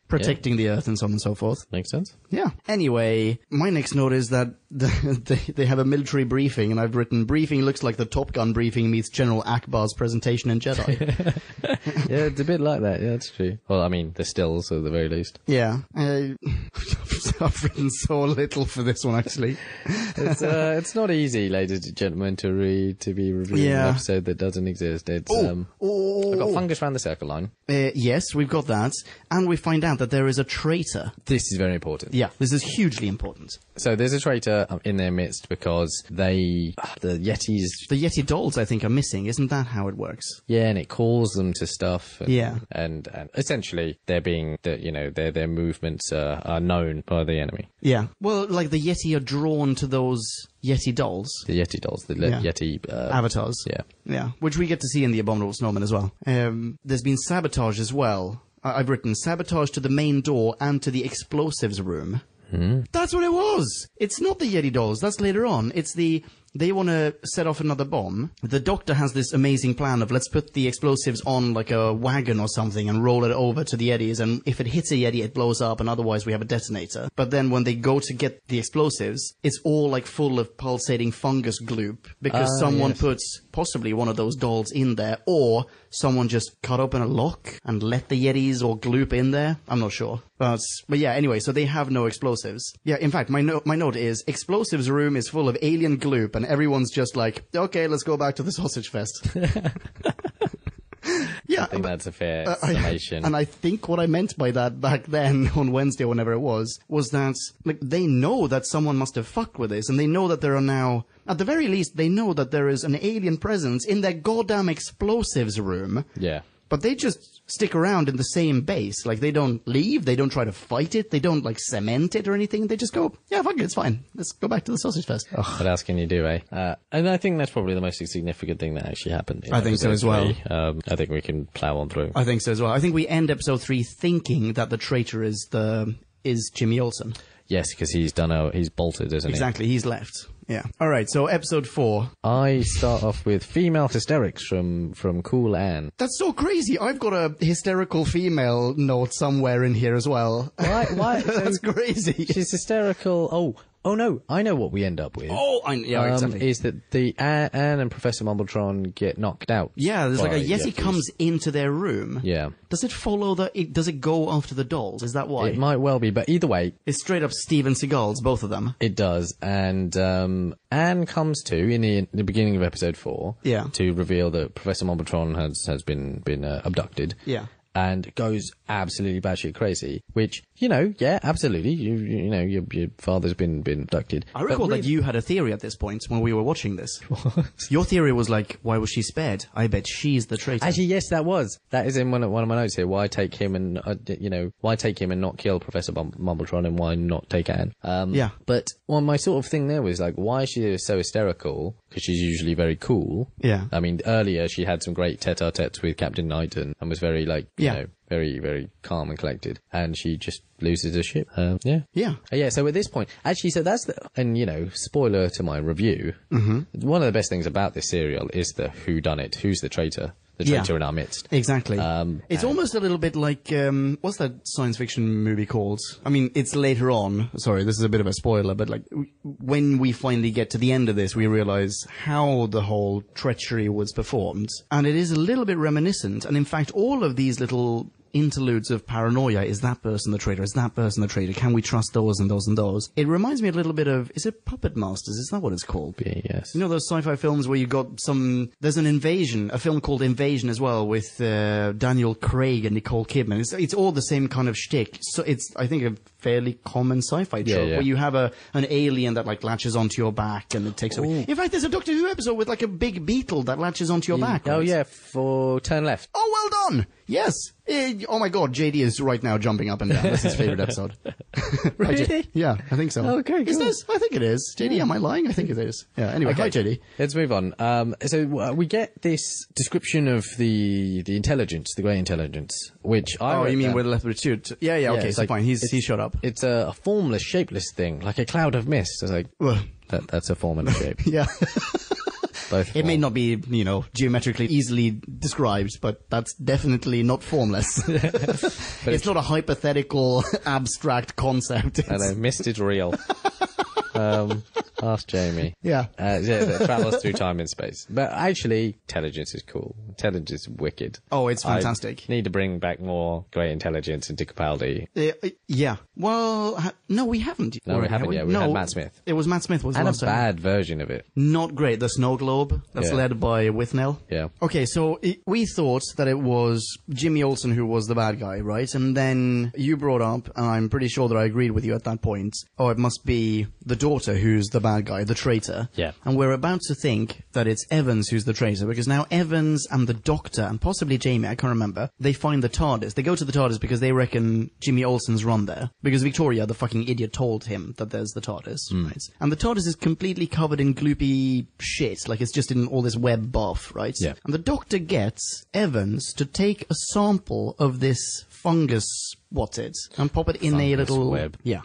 protecting the Earth and so on and so forth. Makes sense. Yeah. Anyway, my next note is that they have a military briefing, and I've written, briefing looks like the Top Gun briefing meets General Akbar's presentation in Jedi. Yeah, it's a bit like that. Yeah, that's true. Well, I mean, the stills at the very least. Yeah. I've written so little for this one, actually. It's not easy, ladies and gentlemen, to be reviewing an episode that doesn't exist. It's I've got fungus around the circle line. Yes, we've got that. And we find out that there is a traitor. This is very important. Yeah, this is hugely important. So there's a traitor in their midst because the Yetis... The Yeti dolls, I think, are missing. Isn't that how it works? Yeah, and it calls them to stuff. Yeah. And essentially, their movements are known by the enemy. Yeah. Well, like the Yeti are drawn to those Yeti dolls. The Yeti dolls, the Yeti... avatars. Yeah. Yeah, which we get to see in The Abominable Snowman as well. There's been sabotage as well. I've written sabotage to the main door and to the explosives room. That's what it was. It's not the Yeti dolls. That's later on. It's they want to set off another bomb. The Doctor has this amazing plan of let's put the explosives on like a wagon or something and roll it over to the Yetis, and if it hits a Yeti, it blows up, and otherwise we have a detonator. But then when they go to get the explosives, it's all like full of pulsating fungus gloop because someone puts possibly one of those dolls in there, or someone just cut open a lock and let the Yetis or gloop in there. I'm not sure. But yeah, anyway, so they have no explosives. Yeah, in fact, my note is explosives room is full of alien gloop, and everyone's just like, okay, let's go back to the sausage fest. Yeah, I think that's a fair summation. And I think what I meant by that back then on Wednesday, whenever it was that like they know that someone must have fucked with this, and they know that there are now, at the very least, they know that there is an alien presence in their goddamn explosives room. Yeah. But they just stick around in the same base. Like, they don't leave, they don't try to fight it, they don't, like, cement it or anything. They just go, yeah, fuck it, it's fine. Let's go back to the sausage fest. What else can you do, eh? And I think that's probably the most significant thing that actually happened. I think so as well. I think we can plow on through. I think so as well. I think we end episode 3 thinking that the traitor is Jimmy Olsen. Yes, because he's bolted, isn't he? Exactly, he's left. Yeah. All right, so episode 4. I start off with female hysterics from Cool Anne. That's so crazy. I've got a hysterical female note somewhere in here as well. Why? That's crazy. She's hysterical. Oh no, I know what we end up with. Exactly. Is that the Anne and Professor Mumbletron get knocked out? Yeah, there's like a Yeti comes into their room. Yeah. Does it follow does it go after the dolls? Is that why? It might well be, but either way. It's straight up Steven Seagal's, both of them. It does, and Anne comes to, in the beginning of episode 4, to reveal that Professor Mumbletron has been abducted. Yeah. And goes absolutely batshit crazy, which, absolutely, your father's been abducted. I recall that you had a theory at this point when we were watching this. What? Your theory was like, why was she spared? I bet she's the traitor. Actually, yes, that was. That is in one of my notes here. Why take him and, why take him and not kill Professor Mumbletron, and why not take Anne? Yeah. But my sort of thing there was like, why is she so hysterical? Because she's usually very cool. Yeah. I mean, earlier she had some great tete-a-tetes with Captain Knighton and was very very, very calm and collected, and she just loses her shit. So at this point, actually, so that's spoiler to my review. Mm-hmm. One of the best things about this serial is the whodunit, who's the traitor in our midst. Exactly. It's almost a little bit like, what's that science fiction movie called? I mean, it's later on. Sorry, this is a bit of a spoiler, but like, when we finally get to the end of this, we realize how the whole treachery was performed. And it is a little bit reminiscent. And in fact, all of these little interludes of paranoia, is that person the traitor? Is that person the traitor? Can we trust those and those and those? It reminds me a little bit of, is it Puppet Masters? Is that what it's called? Yeah, yes. You know those sci-fi films where you got there's an invasion, a film called Invasion as well, with Daniel Craig and Nicole Kidman. It's all the same kind of shtick. So it's, I think, a fairly common sci-fi trope where you have an alien that like latches onto your back and it takes away. In fact, there's a Doctor Who episode with like a big beetle that latches onto your back. Oh, yeah, for Turn Left. Oh, well done! Yes! Oh my god, JD is right now jumping up and down. That's his favourite episode. Really? Yeah, I think so. Okay, cool. Is this? I think it is. JD, am I lying? I think it is. Yeah, anyway, hi JD. Let's move on. So we get this description of the intelligence, the grey intelligence, which I... you mean we're left with two? Yeah, okay, so like, fine. He's shut up. It's a formless, shapeless thing, like a cloud of mist. It's like, that's a form and a shape. Yeah. It may not be, geometrically easily described, but that's definitely not formless. But it's not a hypothetical, abstract concept. I know, mist is real. I Ask Jamie. Yeah. That travels through time and space. But actually, intelligence is cool. Intelligence is wicked. Oh, it's fantastic. I need to bring back more great intelligence into Capaldi. Yeah. Well, no, we haven't. No, we haven't yet. We had Matt Smith. It was Matt Smith. Was And the a last time. bad version of it. Not great. The Snow Globe. That's led by Withnell. Yeah. Okay, so we thought that it was Jimmy Olsen who was the bad guy, right? And then you brought up, and I'm pretty sure that I agreed with you at that point, oh, it must be the daughter who's the bad guy, the traitor. Yeah. And we're about to think that it's Evans who's the traitor, because now Evans and the Doctor, and possibly Jamie, I can't remember, they find the TARDIS. They go to the TARDIS because they reckon Jimmy Olsen's run there. Because Victoria, the fucking idiot, told him that there's the TARDIS, right? And the TARDIS is completely covered in gloopy shit, like it's just in all this web buff, right? Yeah. And the Doctor gets Evans to take a sample of this fungus, and pop it in a Fungus little web. yeah,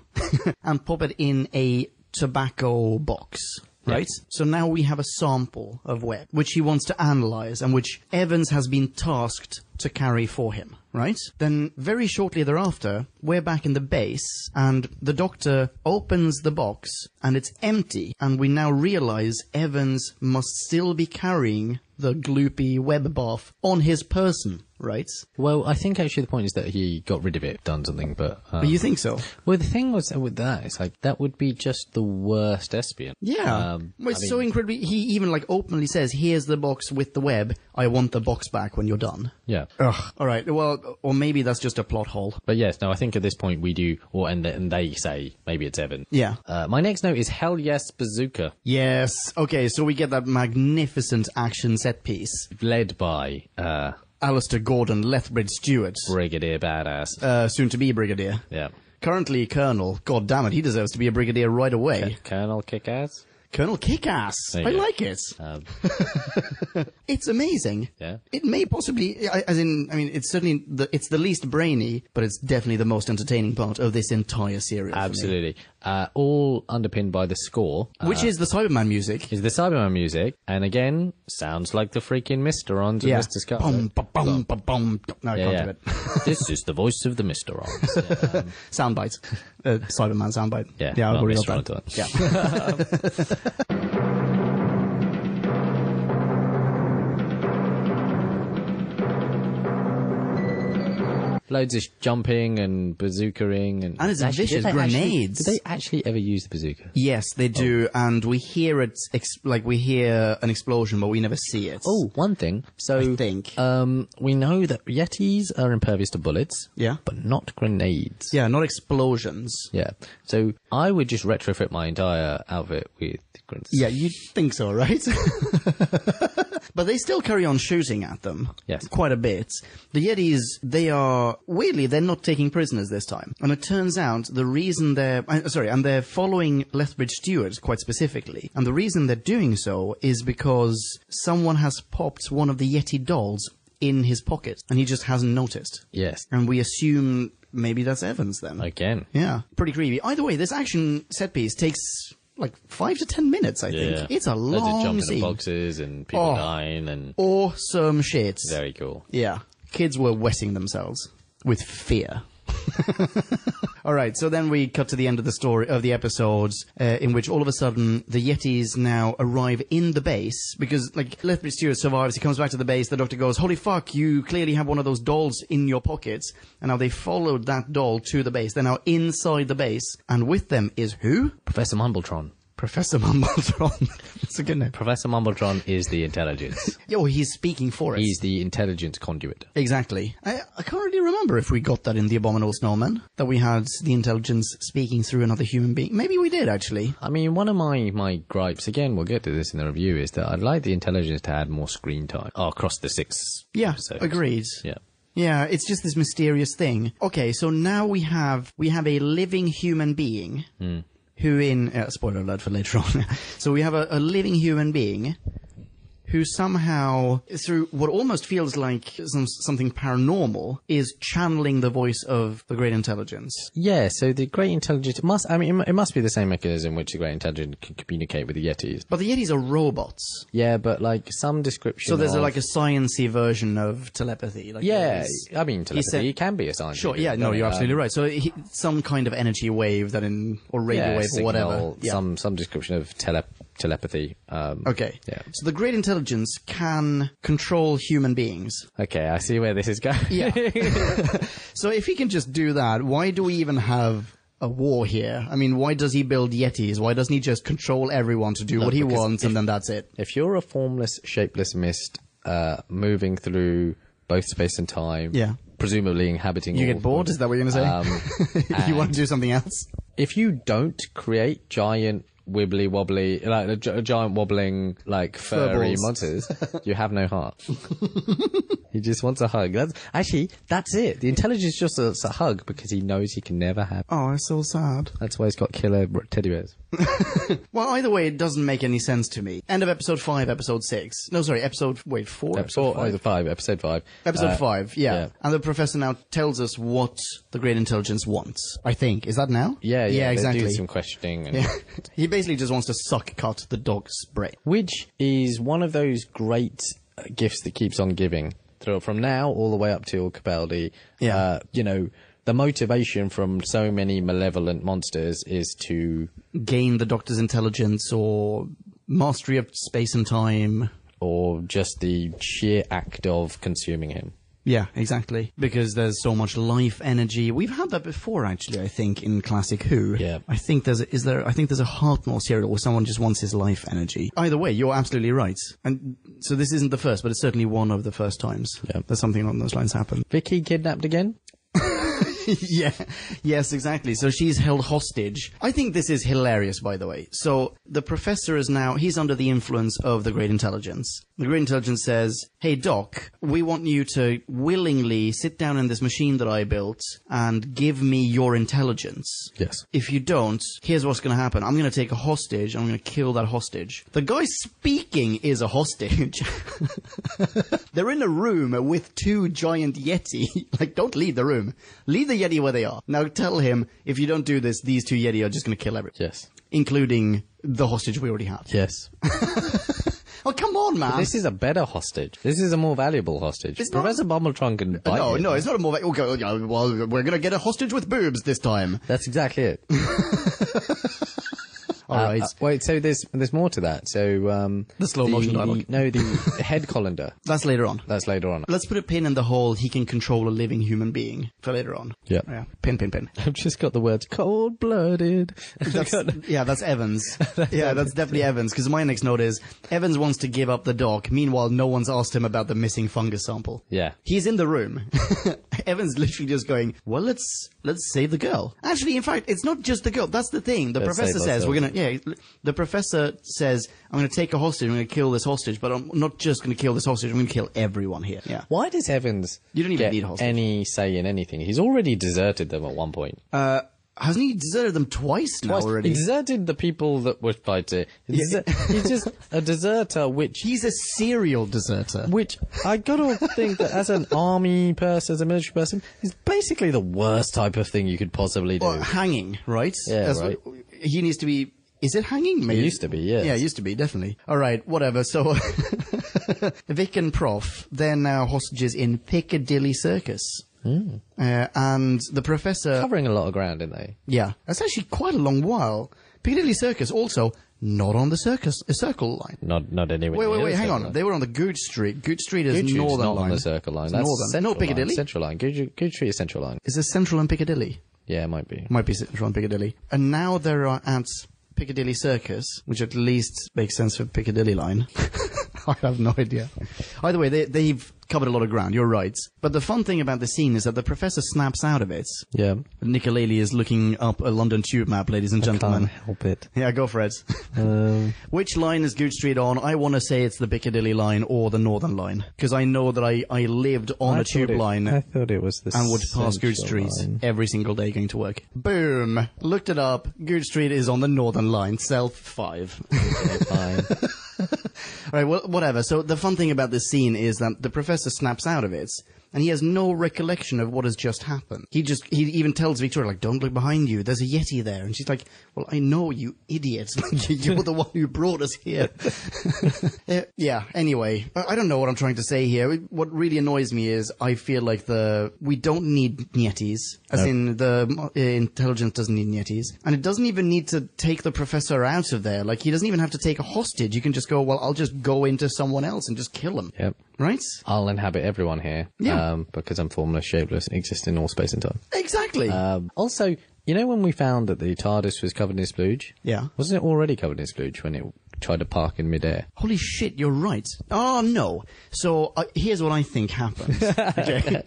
and pop it in a tobacco box. Right? Yeah. So now we have a sample of web, which he wants to analyze and which Evans has been tasked to carry for him, right? Then very shortly thereafter, we're back in the base and the Doctor opens the box and it's empty, and we now realize Evans must still be carrying the gloopy web bath on his person, right? Well, I think actually the point is that he got rid of it, done something, but... But you think so? Well, the thing was with that, it's like, that would be just the worst espion. Yeah. Well, it's so incredibly... He even, like, openly says, here's the box with the web. I want the box back when you're done. Yeah. Ugh. All right. Well, or maybe that's just a plot hole. But yes, no, I think at this point we do, and they say, maybe it's Evan. Yeah. My next note is Hell Yes Bazooka. Yes. Okay, so we get that magnificent action set piece. Led by, Alistair Gordon, Lethbridge Stewart. Brigadier Badass. Soon to be Brigadier. Yeah. Currently Colonel. God damn it, he deserves to be a Brigadier right away. Colonel Kickass? Colonel Kickass. There I you go. like it. It's amazing. Yeah. It may possibly, it's certainly, it's the least brainy, but it's definitely the most entertaining part of this entire series. for me. Absolutely. All underpinned by the score. Which is the Cyberman music. Is the Cyberman music, and again, sounds like the freaking Mysterons and Mr. Scarlet. Bum, ba, bum, ba, bum. No, I can't do it. This is the voice of the Mysterons. Yeah, Soundbite. Cyberman soundbite. Yeah, I've well, already Mr. got that. Yeah. Loads of jumping and bazookaing and And it's vicious did they grenades. Did they actually ever use the bazooka? Yes, they do, and we hear it, we hear an explosion, but we never see it. Oh, one thing. So I think. we know that Yetis are impervious to bullets. Yeah. But not grenades. Yeah, not explosions. Yeah. So I would just retrofit my entire outfit with grenades. Yeah, you'd think so, right? But they still carry on shooting at them. Yes. Quite a bit. The Yetis, weirdly, they're not taking prisoners this time. And it turns out the reason and they're following Lethbridge Stewart quite specifically. And the reason they're doing so is because someone has popped one of the Yeti dolls in his pocket, and he just hasn't noticed. Yes. And we assume maybe that's Evans then. Again. Yeah. Pretty creepy. Either way, this action set piece takes like 5 to 10 minutes, I think. It's a Loads of long jumping scene. in boxes and people dying and... Awesome shit. Very cool. Yeah. Kids were wetting themselves with fear. All right, so then we cut to the end of the story of the episodes, in which all of a sudden the Yetis now arrive in the base because, like, Lethbridge Stewart survives. He comes back to the base. The Doctor goes, "Holy fuck! You clearly have one of those dolls in your pockets." And now they followed that doll to the base. They're now inside the base, and with them is who? Professor Mumbletron. Professor Mumbletron. That's a good name. Professor Mumbletron is the intelligence. Yo, he's speaking for us. He's the intelligence conduit. Exactly. I can't really remember if we got that in The Abominable Snowman, that we had the intelligence speaking through another human being. Maybe we did, actually. I mean, one of my gripes, again, we'll get to this in the review, is that I'd like the intelligence to add more screen time. Oh, across the 6 episodes. Agreed. Yeah. Yeah, it's just this mysterious thing. Okay, so now we have a living human being who spoiler alert for later on. So we have a living human being who somehow, through what almost feels like something paranormal, is channeling the voice of the Great Intelligence. Yeah, so the Great Intelligence it must be the same mechanism which the Great Intelligence can communicate with the Yetis. But the Yetis are robots. Yeah, but like some description So there's of... like a sciencey version of telepathy. Like Yeah, I mean, telepathy can be a science. Sure, yeah, no, you're absolutely right. So some kind of energy wave or radio wave or whatever. Yeah. Some description of telepathy. Okay. Yeah. So the Great Intelligence can control human beings. Okay, I see where this is going. Yeah. So if he can just do that, why do we even have a war here? I mean, why does he build Yetis? Why doesn't he just control everyone to do what he wants and then that's it? If you're a formless, shapeless mist moving through both space and time, Yeah. presumably inhabiting... You get bored? Is that what you're going to say? You want to do something else? If you don't create giant wibbly wobbly, like giant wobbling, like furry Furballs. monsters, you have no heart. He just wants a hug. That's it. The intelligence just wants a hug because he knows he can never have. Oh, it's so sad. That's why he's got killer teddy bears. Well, either way, it doesn't make any sense to me. End of episode 5, episode 6. No, sorry, episode 4? Episode 5. Episode 5, yeah. yeah. And the professor now tells us what the Great Intelligence wants, I think. Is that now? Yeah, exactly. They do some questioning. And Yeah. He basically just wants to suck cut the dog's brain. Which is one of those great gifts that keeps on giving. From now all the way up till Capaldi. Yeah. The motivation from so many malevolent monsters is to... Gain the Doctor's intelligence or mastery of space and time. Or just the sheer act of consuming him. Yeah, exactly. Because there's so much life energy. We've had that before, actually, I think, in Classic Who. Yeah. I think there's a Hartnell serial where someone just wants his life energy. Either way, you're absolutely right. And so this isn't the first, but it's certainly one of the first times that something along those lines happened. Vicky kidnapped again? Yeah. Yes, exactly. So she's held hostage. I think this is hilarious, by the way. So the professor he's under the influence of the Great Intelligence. The Great Intelligence says, hey, Doc, we want you to willingly sit down in this machine that I built and give me your intelligence. Yes. If you don't, here's what's going to happen. I'm going to take a hostage. I'm going to kill that hostage. The guy speaking is a hostage. They're in a room with 2 giant Yeti. Like, don't leave the room. Leave the Yeti where they are. Now tell him, if you don't do this, these 2 Yeti are just going to kill everyone. Yes. Including the hostage we already have. Yes. Oh, come on, man. This is a better hostage. This is a more valuable hostage. Professor Bumbletrunk can bite him. No, it's not a more... Okay, well, we're going to get a hostage with boobs this time. That's exactly it. All right. Wait, so there's more to that. So The slow motion dialogue. No, the head colander. That's later on. That's later on. Let's put a pin in the whole he can control a living human being for later on. Yeah. Yeah. Pin. I've just got the words cold-blooded. That's Evans. Yeah, that's definitely Evans, because my next note is, Evans wants to give up the dog. Meanwhile, no one's asked him about the missing fungus sample. Yeah. He's in the room. Evans literally just going, well, let's save the girl. Actually, in fact, it's not just the girl. That's the thing. The professor says, the professor says, I'm going to take a hostage, I'm going to kill this hostage, but I'm not just going to kill this hostage, I'm going to kill everyone here. Yeah. Why does Evans You don't even get need hostage. any say in anything? He's already deserted them at one point. Hasn't he deserted them twice now already? He deserted the people that were fighting. He's just a deserter, He's a serial deserter. which I gotta think that as an army person, as a military person, is basically the worst type of thing you could possibly do. Or hanging, right? Yeah, right. He needs to be... Is it hanging? Maybe. It used to be, yes. Yeah, it used to be, definitely. All right, whatever. So, Vic and Prof, they're now hostages in Piccadilly Circus. And the professor... Covering a lot of ground, didn't they? Yeah, that's actually quite a long while. Piccadilly Circus also not on the circle line. Not anywhere. Wait, hang on. They were on the Gooch Street. Gooch Street is Gooch Street's northern not line. on the circle line. It's That's northern. central No, Piccadilly? Line. Central line. Gooch Street is central line. Is this Central and Piccadilly? Yeah, it might be. Might be Central and Piccadilly. And now there are at Piccadilly Circus, which at least makes sense for Piccadilly line. I have no idea. Either way, they've covered a lot of ground, you're right. But the fun thing about the scene is that the professor snaps out of it. Yeah. Nicolele is looking up a London tube map, ladies and gentlemen. Can't help it. Yeah, go for it. Which line is Gooch Street on? I want to say it's the Piccadilly line or the Northern line. Because I know that I lived on a tube line. I thought it was the and would pass Gooch Central Street line. every single day going to work. Boom! Looked it up. Gooch Street is on the Northern line. Self 5. Okay, fine. Right, well, whatever. So the fun thing about this scene is that the professor snaps out of it, and he has no recollection of what has just happened. He even tells Victoria, like, don't look behind you, there's a Yeti there. And she's like, well, I know, you idiot. Like, you're the one who brought us here. Yeah, anyway, I don't know what I'm trying to say here. What really annoys me is I feel like we don't need Yetis, as in the intelligence doesn't need Yetis. And it doesn't even need to take the professor out of there. Like, he doesn't even have to take a hostage. You can just go, well, I'll just go into someone else and just kill him. Yep. Right? I'll inhabit everyone here. Yeah. Because I'm formless, shapeless, exist in all space and time. Exactly. Also, you know when we found that the TARDIS was covered in splooge? Yeah. Wasn't it already covered in splooge when it tried to park in midair? Holy shit, you're right. Oh, no. So, here's what I think happened. Okay.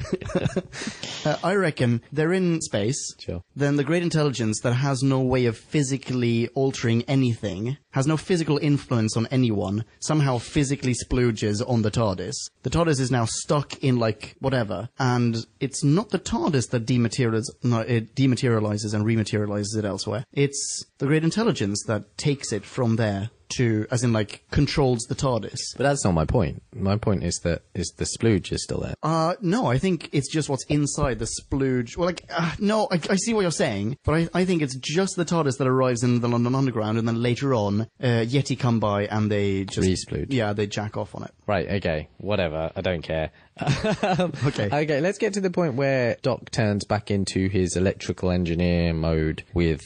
I reckon they're in space. Sure. Then the great intelligence that has no way of physically altering anything, has no physical influence on anyone, somehow physically splooges on the TARDIS. The TARDIS is now stuck in, like, whatever. And it's not the TARDIS that dematerializes and rematerializes it elsewhere. It's the great intelligence that takes it from there to, as in, like, controls the TARDIS. But that's not my point. My point is that the splooge is still there. No, I think it's just what's inside the splooge. Well, like, no, I see what you're saying, but I think it's just the TARDIS that arrives in the London Underground, and then later on, Yeti come by and they just... Re-splooge. Yeah, they jack off on it. Right, okay, whatever, I don't care. Okay, let's get to the point where Doc turns back into his electrical engineer mode with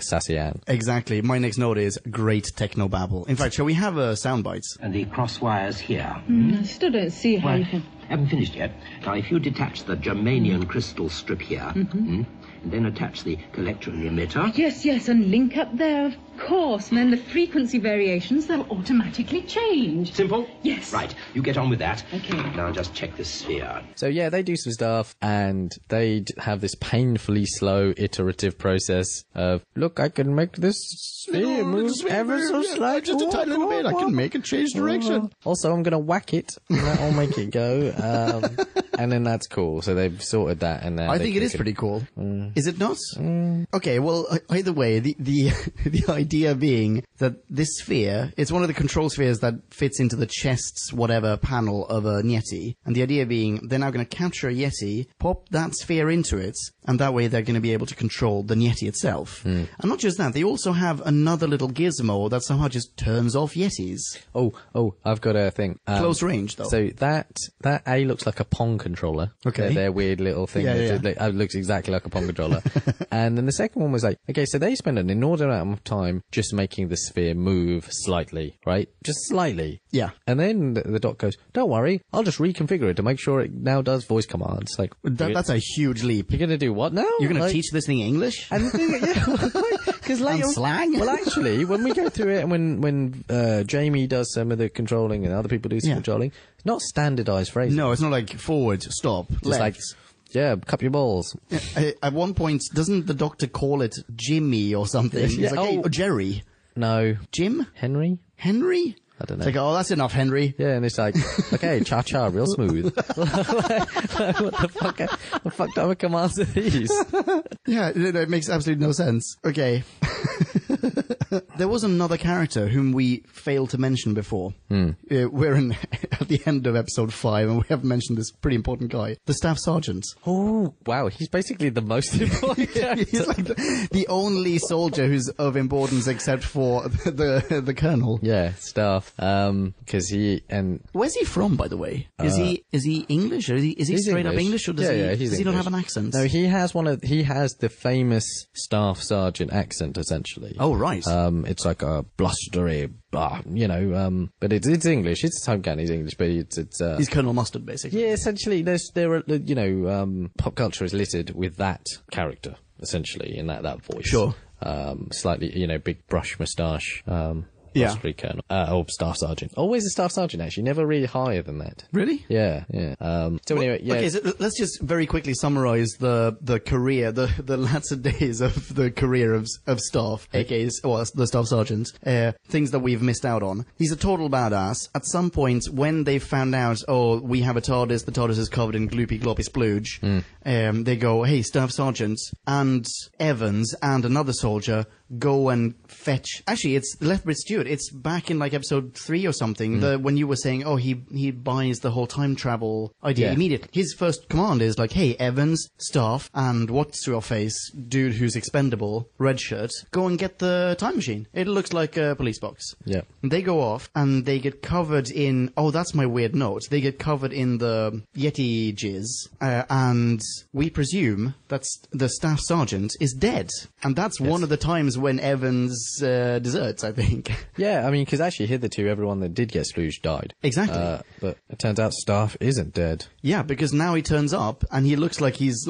Sassy Ann. Exactly. My next note is great technobabble. In fact, shall we have a soundbite? And the cross wires here. I still don't see how you can... Haven't finished yet. Now, if you detach the germanium crystal strip here, and then attach the collector and the emitter... Yes, and link up there, of course. And then the frequency variations, they'll automatically change. Simple? Yes. Right, you get on with that. Okay. Now just check this sphere. So yeah, they do some stuff, and they have this painfully slow, iterative process of, look, I can make this sphere move ever so slightly. Just a tiny little bit. I can make it change direction. Also, I'm going to whack it, and that'll make it go. And then that's cool. So they've sorted that, and I think it is pretty cool. Is it not? Okay, well, either way, the idea being that this sphere, it's one of the control spheres that fits into the chest's whatever panel of a Yeti, and the idea being they're now going to capture a Yeti, pop that sphere into it, and that way they're going to be able to control the Yeti itself. And not just that, they also have another little gizmo that somehow just turns off Yetis. Oh, I've got a thing. Close range, though. So that A looks like a Pong controller. Okay. Their weird little thing. Yeah. It looks exactly like a Pong controller. And then the second one was like, okay, so they spend an inordinate amount of time just making the sphere move slightly, right? Just slightly. Yeah. And then the Doc goes, don't worry, I'll just reconfigure it to make sure it now does voice commands. Like, That's a huge leap. you're going to do what now? You're going to teach this thing English? And the thing, yeah, because later, And slang? Well, actually, when we go through it, and when Jamie does some of the controlling and other people do some controlling, it's not standardized phrasing. No, it's not like forward, stop, Just left. like, yeah, cup your balls. At one point, doesn't the doctor call it Jimmy or something? He's Yeah, like, hey, Jerry. No. Jim? Henry? I don't know. It's like, oh, that's enough, Henry. Yeah, and it's like, okay, cha-cha, real smooth. What the fuck type of commands are these? Yeah, it makes absolutely no sense. Okay. There was another character whom we failed to mention before. We're at the end of episode 5, and we haven't mentioned this pretty important guy, the staff sergeant. Oh, wow, he's basically the most important character. He's like the only soldier who's of importance except for the colonel. Yeah, staff. Because Where's he from, by the way? Is he English, or is he straight up English, or does he not have an accent? No, he has the famous staff sergeant accent, essentially. Oh, right. It's like a blustery, but it's English. It's home Cantonese English, but it's he's Colonel Mustard, basically. Yeah, essentially, pop culture is littered with that character, essentially, in that voice. Sure. Slightly, big brush moustache. Yeah. Possibly colonel. Or staff sergeant. Always a staff sergeant, actually. Never really higher than that. Really? Yeah. So anyway, yeah. Okay, so let's just very quickly summarize the career, the latter days of the career of staff, aka the staff sergeant. Things that we've missed out on. He's a total badass. At some point, when they found out, we have a TARDIS, the TARDIS is covered in gloopy gloppy splooge, they go, hey, staff sergeant and Evans and another soldier go and fetch. Actually, it's Lethbridge Stewart dude, it's back in like episode 3 or something, when you were saying, oh, he buys the whole time travel idea immediately. His first command is like, hey, Evans, Staff, and what's your face, dude who's expendable, red shirt, go and get the time machine. It looks like a police box. Yeah. They go off and they get covered in, oh, that's my weird note. They get covered in the Yeti jizz, and we presume that the staff sergeant is dead. And that's one of the times when Evans deserts, I think. Yeah, I mean, because actually hitherto everyone that did get splooged died. Exactly. But it turns out Staff isn't dead. Yeah, because now he turns up and he looks like he's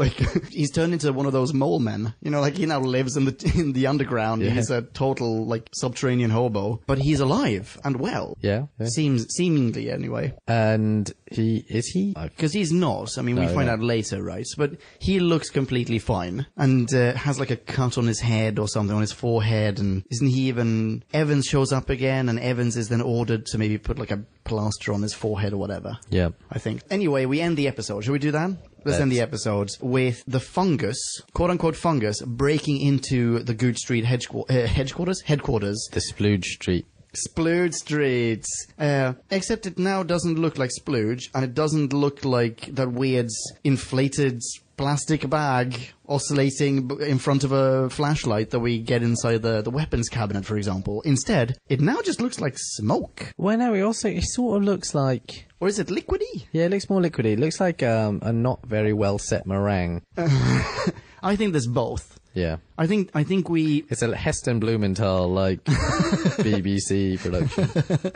turned into one of those mole men. You know, like he now lives in the underground. Yeah. He's a total like subterranean hobo, but he's alive and well. Yeah. Seemingly anyway. And is he? Because he's not. I mean, we find out later, right? But he looks completely fine and has like a cut on his head or something on his forehead. And isn't he even? Evans shows up again, and Evans is then ordered to maybe put like a plaster on his forehead or whatever. Yeah. I think. Anyway, we end the episode. Shall we do that? Let's end the episode with the fungus, quote-unquote fungus, breaking into the Good Street headquarters? The Splooge Street. Splooge Street. Except it now doesn't look like Splooge, and it doesn't look like that weird inflated plastic bag oscillating in front of a flashlight that we get inside the weapons cabinet, for example. Instead, it now just looks like smoke. Well, no, it sort of looks like... Or is it liquidy? Yeah, it looks more liquidy. It looks like a not very well set meringue. I think there's both. Yeah. I think we... It's a Heston Blumenthal, like, BBC production.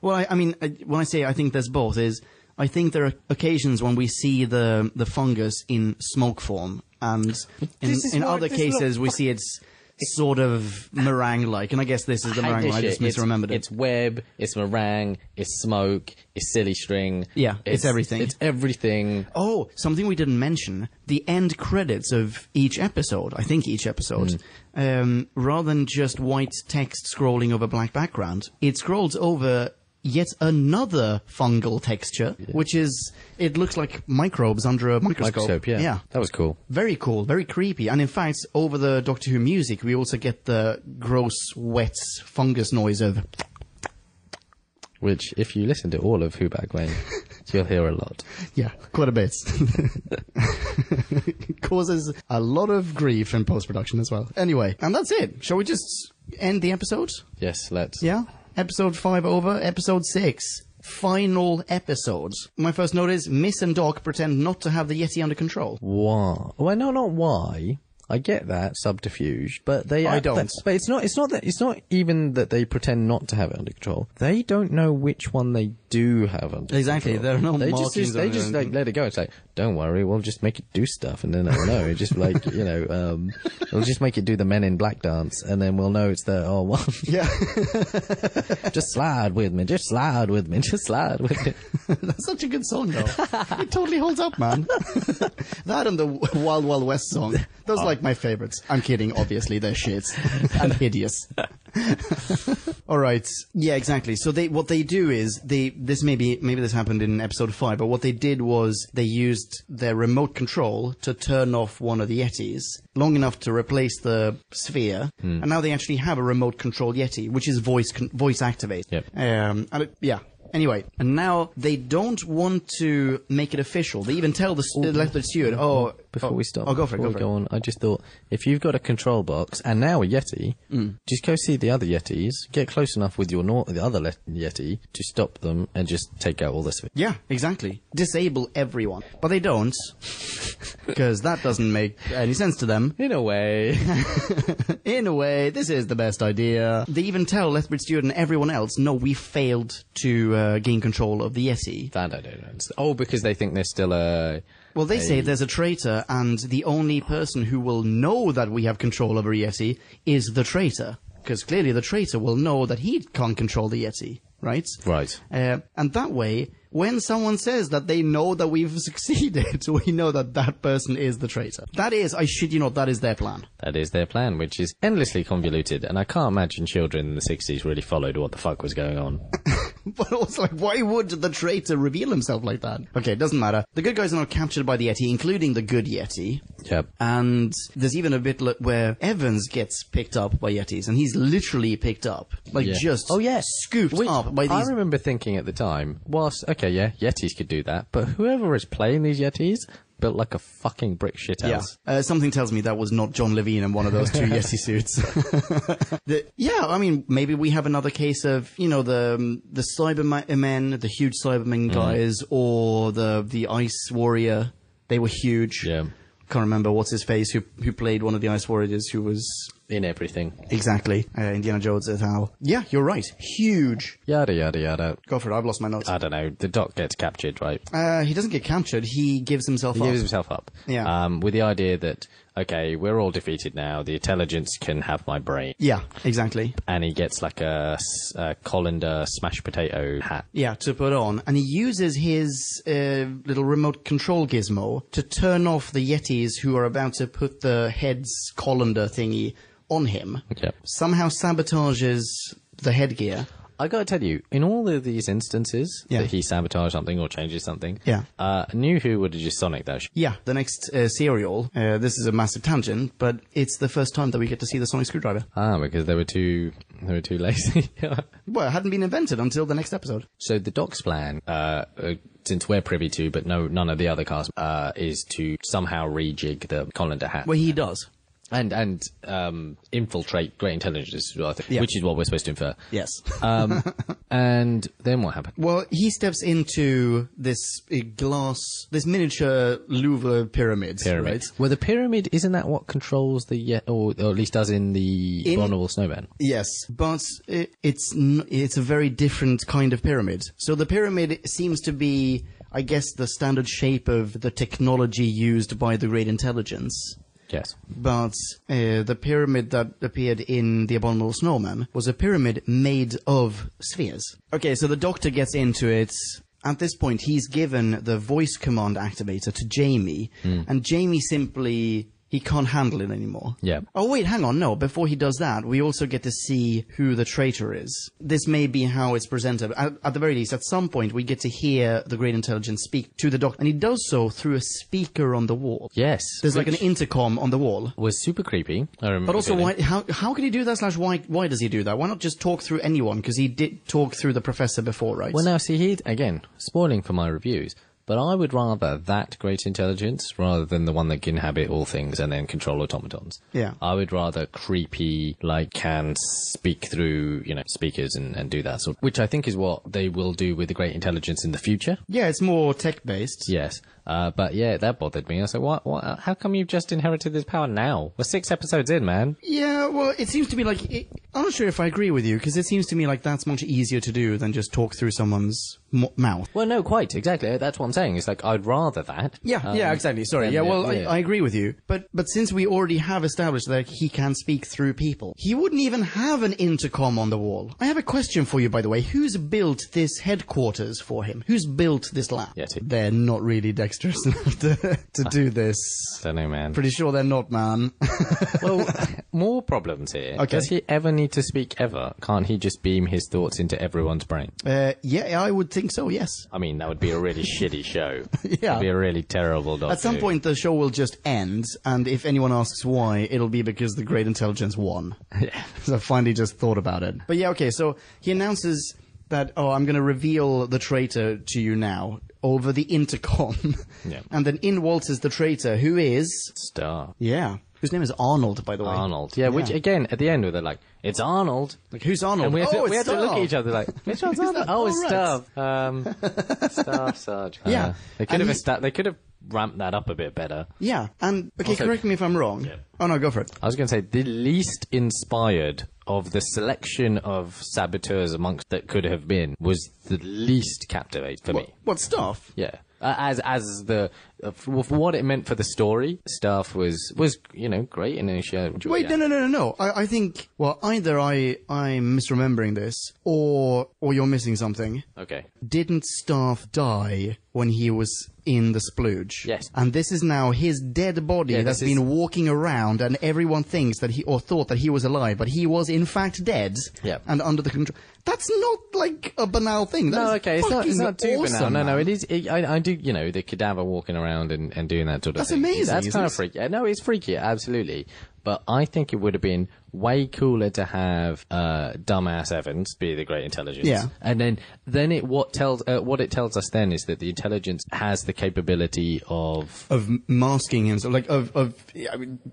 Well, I mean, when I say I think there's both, is I think there are occasions when we see the fungus in smoke form, and in other cases we see it's sort of meringue-like, and I guess this is the meringue one. I just misremembered it. It's web, it's meringue, it's smoke, it's silly string. Yeah, it's everything. It's everything. Oh, something we didn't mention, the end credits of each episode, I think each episode, rather than just white text scrolling over black background, it scrolls over yet another fungal texture, which is, it looks like microbes under a microscope. Yeah. That was cool. Very cool, very creepy. And in fact, over the Doctor Who music, we also get the gross, wet fungus noise of... Which, if you listen to all of Who Back When, you'll hear a lot. Yeah, quite a bit. Causes a lot of grief in post-production as well. Anyway, and that's it. Shall we just end the episode? Yes, let's. Yeah? Episode 5 over, episode 6. Final episode. My first note is Miss and Doc pretend not to have the Yeti under control. Why? Well, no, not why. I get that subterfuge, but they. I don't. But it's not. It's not even that they pretend not to have it under control. They don't know which one they do have under Exactly. control. There are no They markings. They just like let it go. It's like, don't worry, we'll just make it do stuff, and then they'll know. It's just like we'll just make it do the Men in Black dance, and then we'll know it's the one. Yeah. Just slide with me. Just slide with me. Just slide with me. That's such a good song, though. It totally holds up, man. That and the Wild Wild West song. Those are like my favorites. I'm kidding, obviously. They're shit. And hideous. Alright. Yeah, exactly. So what they do is, maybe this happened in episode 5, but what they did was they used their remote control to turn off one of the Yetis long enough to replace the sphere, and now they actually have a remote control Yeti, which is voice activated. Yep. Anyway, and now they don't want to make it official. They even tell the elected steward, Before we stop, go for it. Go on. I just thought, if you've got a control box and now a Yeti, just go see the other Yetis, get close enough with the other Yeti to stop them and just take out all this. Yeah, exactly. Disable everyone. But they don't, because that doesn't make any sense to them. In a way. In a way, this is the best idea. They even tell Lethbridge Stewart and everyone else, no, we failed to gain control of the Yeti. That I don't understand. Oh, because they think there's still a... Well, they say there's a traitor, and the only person who will know that we have control over Yeti is the traitor. Because clearly the traitor will know that he can't control the Yeti, right? Right. And that way, when someone says that they know that we've succeeded, we know that that person is the traitor. That is, I shit you not, that is their plan. That is their plan, which is endlessly convoluted, and I can't imagine children in the 60s really followed what the fuck was going on. But also, like, why would the traitor reveal himself like that? Okay, it doesn't matter. The good guys are now captured by the Yeti, including the good Yeti. Yep. And there's even a bit where Evans gets picked up by Yetis, and he's literally picked up. Like, just scooped up by these... I remember thinking at the time, whilst, okay, yeah, Yetis could do that, but whoever is playing these Yetis built like a fucking brick shithouse. Yeah. Something tells me that was not John Levine in one of those two Yeti suits. I mean, maybe we have another case of, you know, the Cybermen, the huge Cybermen guys, or the Ice Warrior. They were huge. Yeah. Can't remember what's his face who played one of the Ice Warriors who was... In everything. Exactly. Indiana Jones et al. Yeah, you're right. Huge. Yada, yada, yada. Go for it. I've lost my notes. I don't know. The Doc gets captured, right? He doesn't get captured. He gives himself up. He gives himself up. Yeah. With the idea that, okay, we're all defeated now. The intelligence can have my brain. Yeah, exactly. And he gets like a colander smashed potato hat. Yeah, to put on. And he uses his little remote control gizmo to turn off the Yetis who are about to put the head's colander thingy on him. Okay. Somehow sabotages the headgear. I gotta tell you, in all of these instances that he sabotages something or changes something, New Who would have just Sonic that shit. Yeah, the next serial, this is a massive tangent, but it's the first time that we get to see the sonic screwdriver. Because they were too lazy. Well, it hadn't been invented until the next episode. So the Doc's plan, since we're privy to, but none of the other cast, is to somehow rejig the colander hat. Well, he does. And infiltrate great intelligence, I think, which is what we're supposed to infer. Yes. And then what happened? Well, he steps into this miniature Louvre pyramid. Right? Well, the pyramid, isn't that what controls or at least does in the Abominable Snowman? Yes, but it's a very different kind of pyramid. So the pyramid seems to be, I guess, the standard shape of the technology used by the Great Intelligence. Yes. But the pyramid that appeared in The Abominable Snowman was a pyramid made of spheres. Okay, so the Doctor gets into it. At this point, he's given the voice command activator to Jamie, and Jamie simply... He can't handle it anymore. Yeah. Oh, wait, hang on. No, before he does that, we also get to see who the traitor is. This may be how it's presented. At the very least, at some point, we get to hear the Great Intelligence speak to the Doctor. And he does so through a speaker on the wall. Yes. There's like an intercom on the wall. Was super creepy. I remember. But also, how can he do that? Why does he do that? Why not just talk through anyone? Because he did talk through the Professor before, right? Well, now, see, again, spoiling for my reviews, but I would rather that great intelligence rather than the one that can inhabit all things and then control automatons. Yeah. I would rather creepy, like, can speak through, speakers and do that sort of, which I think is what they will do with the great intelligence in the future. Yeah, it's more tech-based. Yes. But yeah, that bothered me. I was like, what, how come you've just inherited this power now? We're 6 episodes in, man. Yeah, well, it seems to me like, I'm not sure if I agree with you, because it seems to me like that's much easier to do than just talk through someone's mouth. Well, no, quite, exactly. That's what I'm saying. It's like, I'd rather that. Yeah, exactly. Sorry. Yeah, well, I agree with you. But since we already have established that he can speak through people, he wouldn't even have an intercom on the wall. I have a question for you, by the way. Who's built this headquarters for him? Who's built this lab? Yeti. They're not really dexterous enough to do this. Don't know, man. Pretty sure they're not, man. Well, more problems here. Okay. Does he ever need to speak ever? Can't he just beam his thoughts into everyone's brain? Yeah, I would think so, yes. I mean, that would be a really shitty show. Yeah. It'd be a really terrible Doctor. At some point, the show will just end, and if anyone asks why, it'll be because the Great Intelligence won. Yeah. So I finally just thought about it. But yeah, okay, so he announces that, I'm going to reveal the traitor to you now over the intercom. Yeah. And then in waltzes the traitor, who is... Star. Yeah. Whose name is Arnold, by the way. Arnold. Yeah, which, again, at the end, they're like, it's Arnold. Like, who's Arnold? And we had it's to look at each other like, which one's Arnold? Oh, it's right. Staff. Staff Sarge. Yeah. They could have ramped that up a bit better. Yeah. And, okay, Also, correct me if I'm wrong. Yeah. Oh, no, go for it. I was going to say, the least inspired of the selection of saboteurs amongst that could have been was the least captivating for me. What stuff? Yeah. For what it meant for the story, Staff was great in a show. Wait, no. I think, either I'm misremembering this, or you're missing something. Okay. Didn't Staff die when he was in the splooge. Yes. And this is now his dead body that's been walking around, and everyone thinks that thought that he was alive, but he was in fact dead. Yep. And under the control. That's not like a banal thing. It's not too awesome, banal. No, man. it is. I do, the cadaver walking around and doing that sort of That's thing. amazing, That's isn't kind it? of freaky. No, it's freaky, absolutely. But I think it would have been way cooler to have dumbass Evans be the great intelligence. Yeah. And then what it tells us then is that the intelligence has the capability of masking himself, like of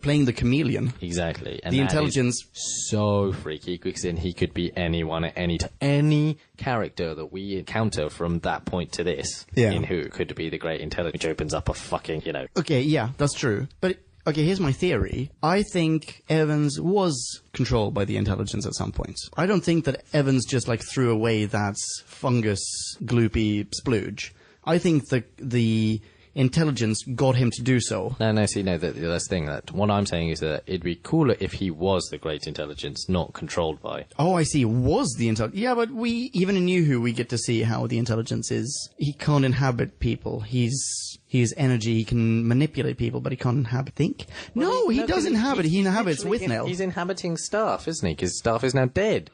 playing the chameleon. exactly. And The that intelligence. is so freaky because then he could be anyone at any time. Any character that we encounter from that point to this in Who could be the great intelligence, which opens up a fucking Okay, yeah, that's true. But okay, here's my theory. I think Evans was controlled by the intelligence at some point. I don't think that Evans just like threw away that fungus gloopy splooge. I think the intelligence got him to do so. That's the thing. That what I'm saying is that it'd be cooler if he was the great intelligence, not controlled by. Oh, I see. Was the intelligence? Yeah, but even in New Who, we get to see how the intelligence is. He can't inhabit people. He's energy. He can manipulate people, but he can't think. No, he does inhabit. He inhabits Withnail. He's inhabiting Staff, isn't he? Because Staff is now dead.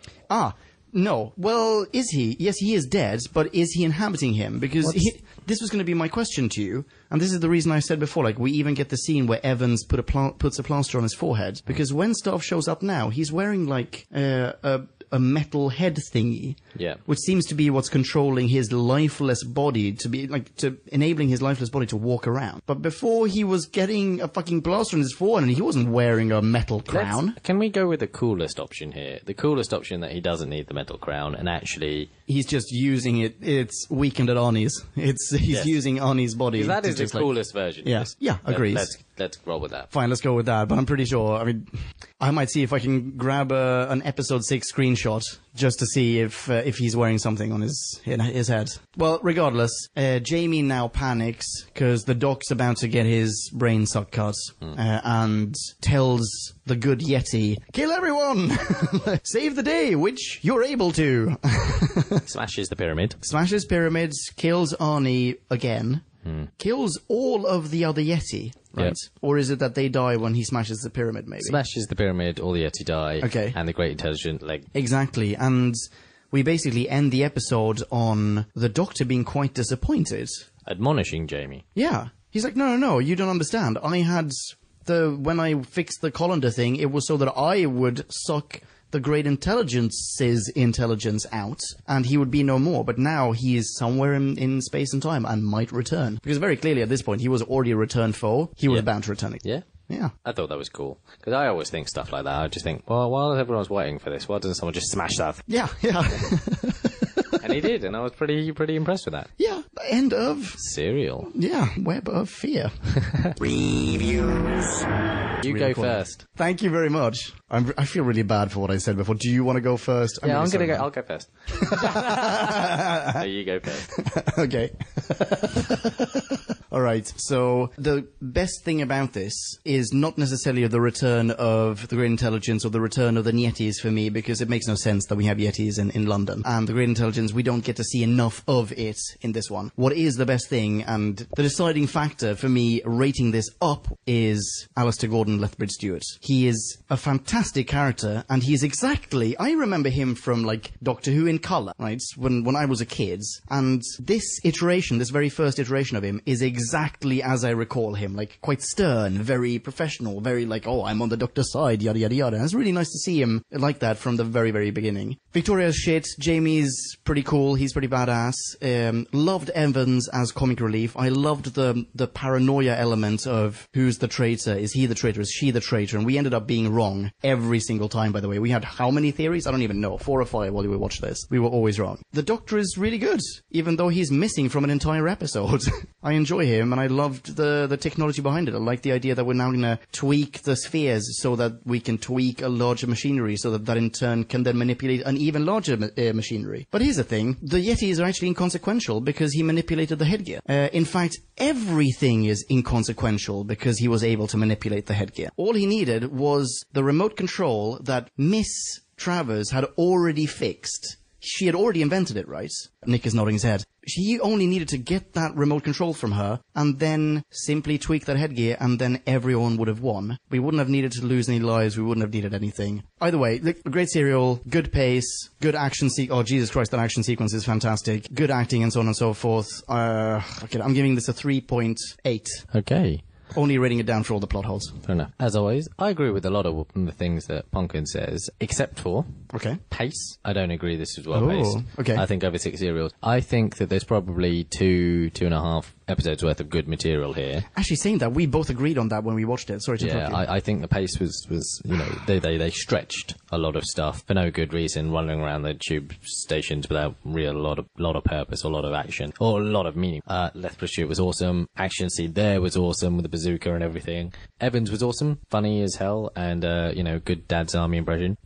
No. Well, is he? Yes, he is dead, but is he inhabiting him? Because this was going to be my question to you, and this is the reason I said before, like, we even get the scene where Evans puts a plaster on his forehead, because when Staff shows up now, he's wearing, like, a metal head thingy. Yeah. Which seems to be what's controlling his lifeless body to enabling his lifeless body to walk around. But before he was getting a fucking plaster on his forehead, and he wasn't wearing a metal crown. Can we go with the coolest option here? The coolest option that he doesn't need the metal crown, and actually he's just using it. It's weakened at Arnie's. He's using Arnie's body. Because that is the just, like, coolest version. Yeah. Yeah, agrees. Let's roll with that. Fine, let's go with that. But I'm pretty sure. I mean, I might see if I can grab an episode 6 screenshot just to see if he's wearing something on his head. Well, regardless, Jamie now panics because the doc's about to get his brain sucked cut and tells the good Yeti, "Kill everyone, save the day," which you're able to. Smashes the pyramid. Smashes pyramids, kills Arnie again. Kills all of the other Yeti, right? Yep. Or is it that they die when he smashes the pyramid, maybe? Smashes the pyramid, all the Yeti die. Okay. And the great intelligent, Exactly, and we basically end the episode on the Doctor being quite disappointed. admonishing Jamie. Yeah. He's like, no, you don't understand. When I fixed the colander thing, it was so that I would suck the great intelligence's intelligence out, and he would be no more. But now he is somewhere in space and time and might return. Because very clearly at this point, he was already a returned foe. He was bound to return again. Yeah. I thought that was cool. Because I always think stuff like that. I just think, well, while everyone's waiting for this, why doesn't someone just smash that? Yeah. And he did, and I was pretty impressed with that. Yeah. End of... Serial. Yeah. Web of Fear. Reviews. You go first. Thank you very much. I feel really bad for what I said before. Do you want to go first? Yeah, I'm going to go. I'll go first. So you go first. Okay. All right. So the best thing about this is not necessarily the return of the Great Intelligence or the return of the Yetis for me, because it makes no sense that we have Yetis in London. And the Great Intelligence, we don't get to see enough of it in this one. What is the best thing, and the deciding factor for me rating this up, is Alistair Gordon Lethbridge-Stewart. He is a fantastic character, and he is exactly... I remember him from, like, Doctor Who in colour, right? When I was a kid. And this iteration, this very first iteration of him, is exactly as I recall him. Like, quite stern, very professional, very like, oh, I'm on the Doctor's side, yada, yada, yada. And it's really nice to see him like that from the very, very beginning. Victoria's shit. Jamie's pretty cool. He's pretty badass. Loved Evans as comic relief. I loved the paranoia element of who's the traitor. Is he the traitor? Is she the traitor? And we ended up being wrong every single time, by the way. We had how many theories? I don't even know. 4 or 5 while we watched this. We were always wrong. The Doctor is really good, even though he's missing from an entire episode. I enjoy him, and I loved the technology behind it. I like the idea that we're now going to tweak the spheres so that we can tweak a larger machinery, so that in turn can then manipulate an even larger machinery. But here's the thing. The Yetis are actually inconsequential because he manipulated the headgear. In fact, everything is inconsequential because he was able to manipulate the headgear. All he needed was the remote control that Miss Travers had already fixed. she had already invented it, right? Nick is nodding his head. He only needed to get that remote control from her and then simply tweak that headgear, and then everyone would have won. We wouldn't have needed to lose any lives. We wouldn't have needed anything. Either way, great serial, good pace, good action oh, Jesus Christ, that action sequence is fantastic. Good acting and so on and so forth. Okay, I'm giving this a 3.8. Okay. Only rating it down for all the plot holes. Fair enough. As always, I agree with a lot of the things that Pumpkin says, except for pace. I don't agree this is well paced. Okay. I think over 6 serials. I think that there's probably 2.5 episodes worth of good material here. Actually, saying that, we both agreed on that when we watched it. Sorry to interrupt you. I think the pace was they stretched a lot of stuff for no good reason, running around the tube stations without a lot of purpose or a lot of action or a lot of meaning. Lethbridge Stewart was awesome. Action scene there was awesome with the bazooka and everything. Evans was awesome, funny as hell, and good Dad's Army impression.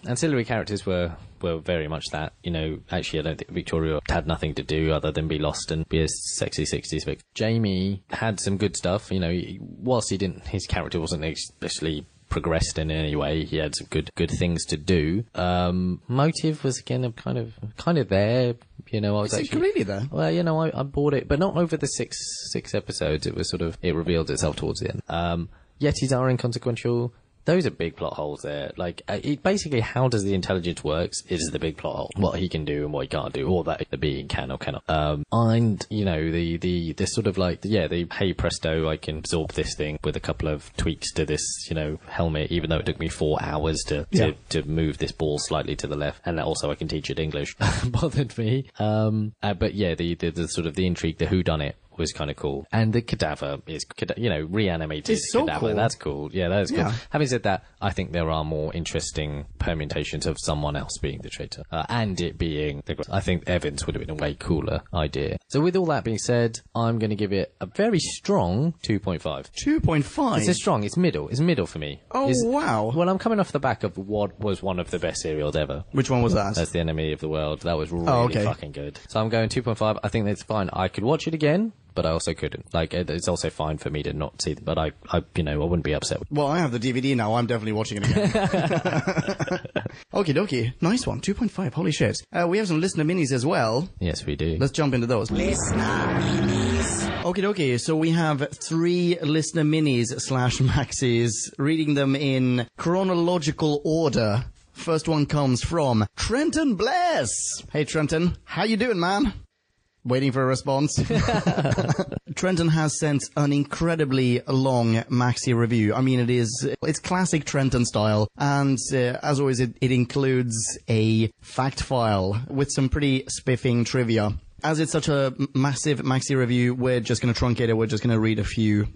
Ancillary characters were very much that. Actually, I don't think Victoria had nothing to do other than be lost and be a sexy 60s fic. Jamie had some good stuff. Whilst his character wasn't especially progressed in any way, he had some good things to do. Motive was again kind of there. I was actually completely there. Well, I bought it, but not over the six episodes. It was it revealed itself towards the end. Yetis are inconsequential. Those are big plot holes there. Basically, how does the intelligence works is the big plot hole. What he can do and what he can't do, or that the being can or cannot. And, the sort of the, hey presto, I can absorb this thing with a couple of tweaks to this, helmet, even though it took me 4 hours to move this ball slightly to the left. And also I can teach it English. Bothered me. But yeah, the sort of the intrigue, the whodunit, was kind of cool. And the cadaver is, reanimated it's so cadaver. Cool. That's cool. Yeah, that is cool. Yeah. Having said that, I think there are more interesting permutations of someone else being the traitor. And it being I think Evans would have been a way cooler idea. So with all that being said, I'm going to give it a very strong 2.5. 2.5? It's a strong, it's middle for me. Oh, wow. Well, I'm coming off the back of what was one of the best serials ever. Which one was that? That's The Enemy of the World. That was really fucking good. So I'm going 2.5. I think that's fine. I could watch it again, but I also couldn't. It's also fine for me to not see it, but I wouldn't be upset with it. Well, I have the DVD now. I'm definitely watching it again. Okie dokie. Nice one. 2.5. Holy shit. We have some listener minis as well. Yes, we do. Let's jump into those. Listener minis. Okie dokie. So we have 3 listener minis / maxis, reading them in chronological order. First one comes from Trenton Bless. Hey, Trenton. How you doing, man? Waiting for a response. Trenton has sent an incredibly long maxi review. I mean, it's classic Trenton style. And as always, it includes a fact file with some pretty spiffing trivia. As it's such a massive maxi review, we're just going to truncate it. We're just going to read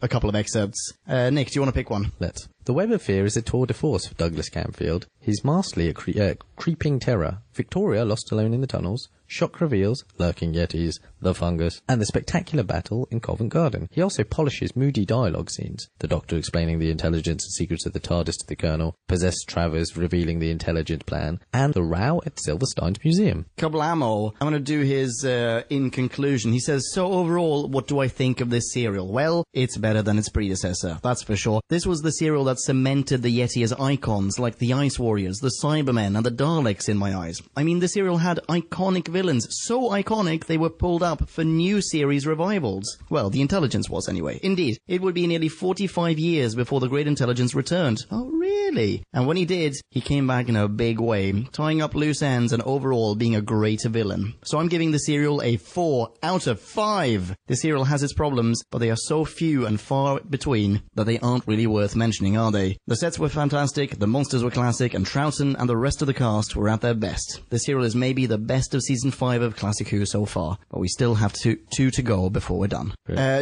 a couple of excerpts. Nick, do you want to pick one? Let's. The web of fear is a tour de force for Douglas Camfield. He's masterly a creeping terror. Victoria lost alone in the tunnels. Shock reveals, lurking yetis, the fungus, and the spectacular battle in Covent Garden. He also polishes moody dialogue scenes. The Doctor explaining the intelligence and secrets of the TARDIS to the Colonel, possessed Travers revealing the intelligent plan, and the row at Silverstein's museum. Kablamo. I'm going to do his in conclusion. He says, so overall, what do I think of this serial? Well, it's better than its predecessor, that's for sure. This was the serial that cemented the Yeti as icons, like the Ice Warriors, the Cybermen, and the Daleks in my eyes. I mean, the serial had iconic villains, so iconic they were pulled up for new series revivals. Well, the Intelligence was anyway. Indeed, it would be nearly 45 years before the Great Intelligence returned. Oh, really? And when he did, he came back in a big way, tying up loose ends and overall being a great villain. So I'm giving the serial a 4 out of 5. The serial has its problems, but they are so few and far between that they aren't really worth mentioning, are they? The sets were fantastic, the monsters were classic, and Troughton and the rest of the cast were at their best. The serial is maybe the best of season 5 of Classic Who so far, but we still have two to go before we're done.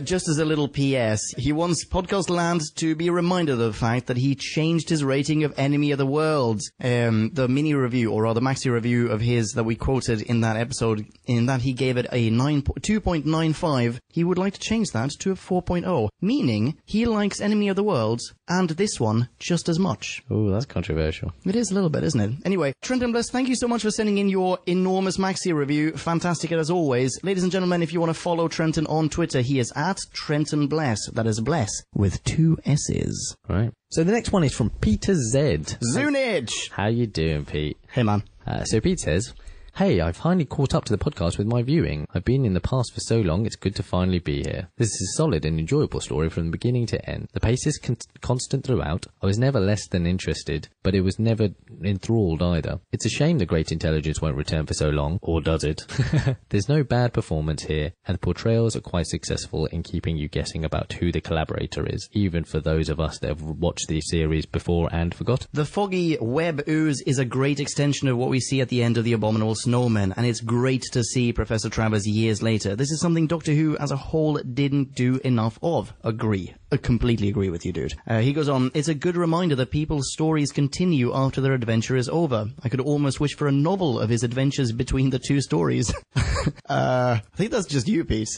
Just as a little PS, he wants Podcast Land to be reminded of the fact that he changed his rating of Enemy of the World. The mini review, or rather maxi review of his that we quoted in that episode, in that he gave it a 2.95, he would like to change that to a 4.0, meaning he likes Enemy of the World and this one just as much. Ooh, that's controversial. It is a little bit, isn't it? Anyway, Trenton Bless, thank you so much for sending in your enormous maxi review. Fantastic as always. Ladies and gentlemen, if you want to follow Trenton on Twitter, he is at Trenton Bless. That is Bless with 2 S's. Right. So the next one is from Peter Z. Zunich! How you doing, Pete? Hey, man. So Pete says, Hey, I finally caught up to the podcast with my viewing. I've been in the past for so long, it's good to finally be here. This is a solid and enjoyable story from the beginning to end. The pace is constant throughout. I was never less than interested, but it was never enthralled either. It's a shame the great intelligence won't return for so long, or does it? There's no bad performance here, and the portrayals are quite successful in keeping you guessing about who the collaborator is, even for those of us that have watched the series before and forgot. The foggy web ooze is a great extension of what we see at the end of The Abominable Snowman, and it's great to see Professor Travers years later. This is something Doctor Who as a whole didn't do enough of. Agree. I completely agree with you, dude. He goes on, it's a good reminder that people's stories continue after their adventure is over. I could almost wish for a novel of his adventures between the two stories. I think that's just you, Pete.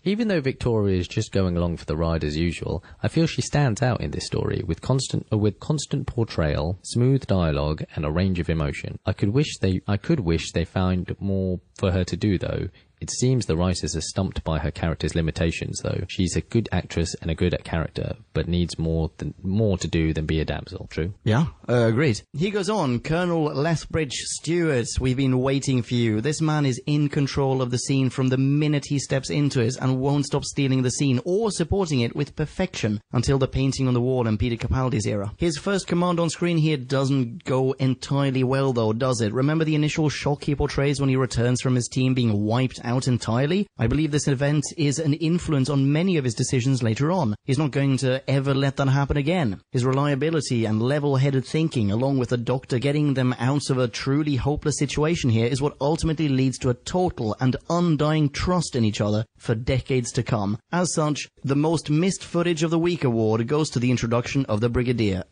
Even though Victoria is just going along for the ride as usual, I feel she stands out in this story with constant portrayal, smooth dialogue, and a range of emotion. I could wish they found more for her to do, though. It seems the writers are stumped by her character's limitations, though. She's a good actress and a good at character, but needs more to do than be a damsel. True? Yeah, agreed. He goes on, Colonel Lethbridge Stewart, we've been waiting for you. This man is in control of the scene from the minute he steps into it and won't stop stealing the scene or supporting it with perfection until the painting on the wall in Peter Capaldi's era. His first command on screen here doesn't go entirely well, though, does it? Remember the initial shock he portrays when he returns from his team being wiped out entirely? I believe this event is an influence on many of his decisions later on. He's not going to ever let that happen again. His reliability and level-headed thinking, along with the Doctor getting them out of a truly hopeless situation here, is what ultimately leads to a total and undying trust in each other for decades to come. As such, the most missed footage of the week award goes to the introduction of the Brigadier,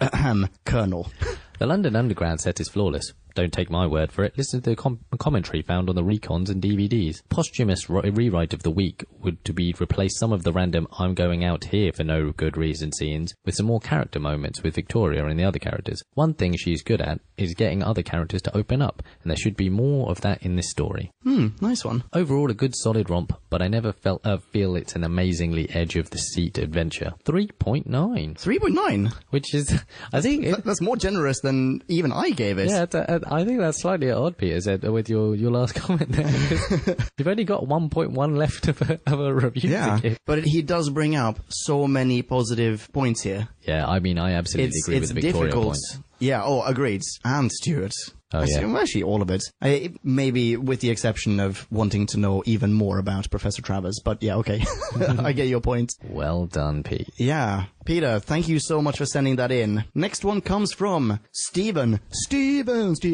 Colonel. The London Underground set is flawless. Don't take my word for it. Listen to the commentary found on the recons and DVDs. Posthumous rewrite of the week would to be replace some of the random I'm going out here for no good reason scenes with some more character moments with Victoria and the other characters. One thing she's good at is getting other characters to open up, and there should be more of that in this story. Nice one. Overall, a good solid romp, but I never feel it's an amazingly edge-of-the-seat adventure. 3.9. 3.9? Which is, I think... That's more generous than even I gave it. Yeah, I think that's slightly odd, Peter, said, with your last comment there. You've only got 1.1 left of a review to give. But he does bring up so many positive points here. Yeah, I mean, I absolutely agree with the Victoria point. Yeah, agreed. And Stuart. Oh, yeah. Actually, all of it. Maybe with the exception of wanting to know even more about Professor Travers. But yeah, okay. I get your point. Well done, Pete. Yeah. Peter, thank you so much for sending that in. Next one comes from Stephen. Stephen. How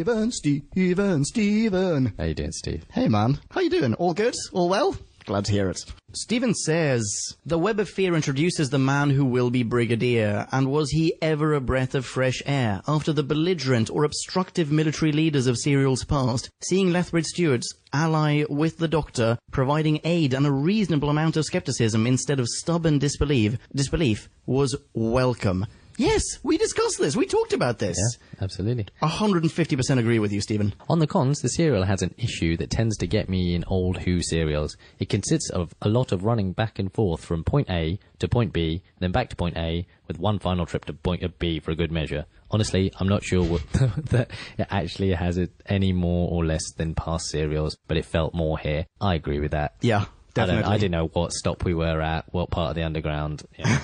you doing, Steve? Hey, man. How you doing? All good? All well? Glad to hear it. Stephen says, the Web of Fear introduces the man who will be Brigadier, and was he ever a breath of fresh air after the belligerent or obstructive military leaders of serials past? Seeing Lethbridge Stewart's ally with the Doctor, providing aid and a reasonable amount of skepticism instead of stubborn disbelief was welcome. Yes, we discussed this. We talked about this. Yeah, absolutely. 150% agree with you, Stephen. On the cons, the serial has an issue that tends to get me in old Who serials. It consists of a lot of running back and forth from point A to point B, then back to point A, with one final trip to point B for a good measure. Honestly, I'm not sure what that it actually has it any more or less than past serials, but it felt more here. I agree with that. Yeah. Definitely. I didn't know what stop we were at, what part of the underground. Yeah.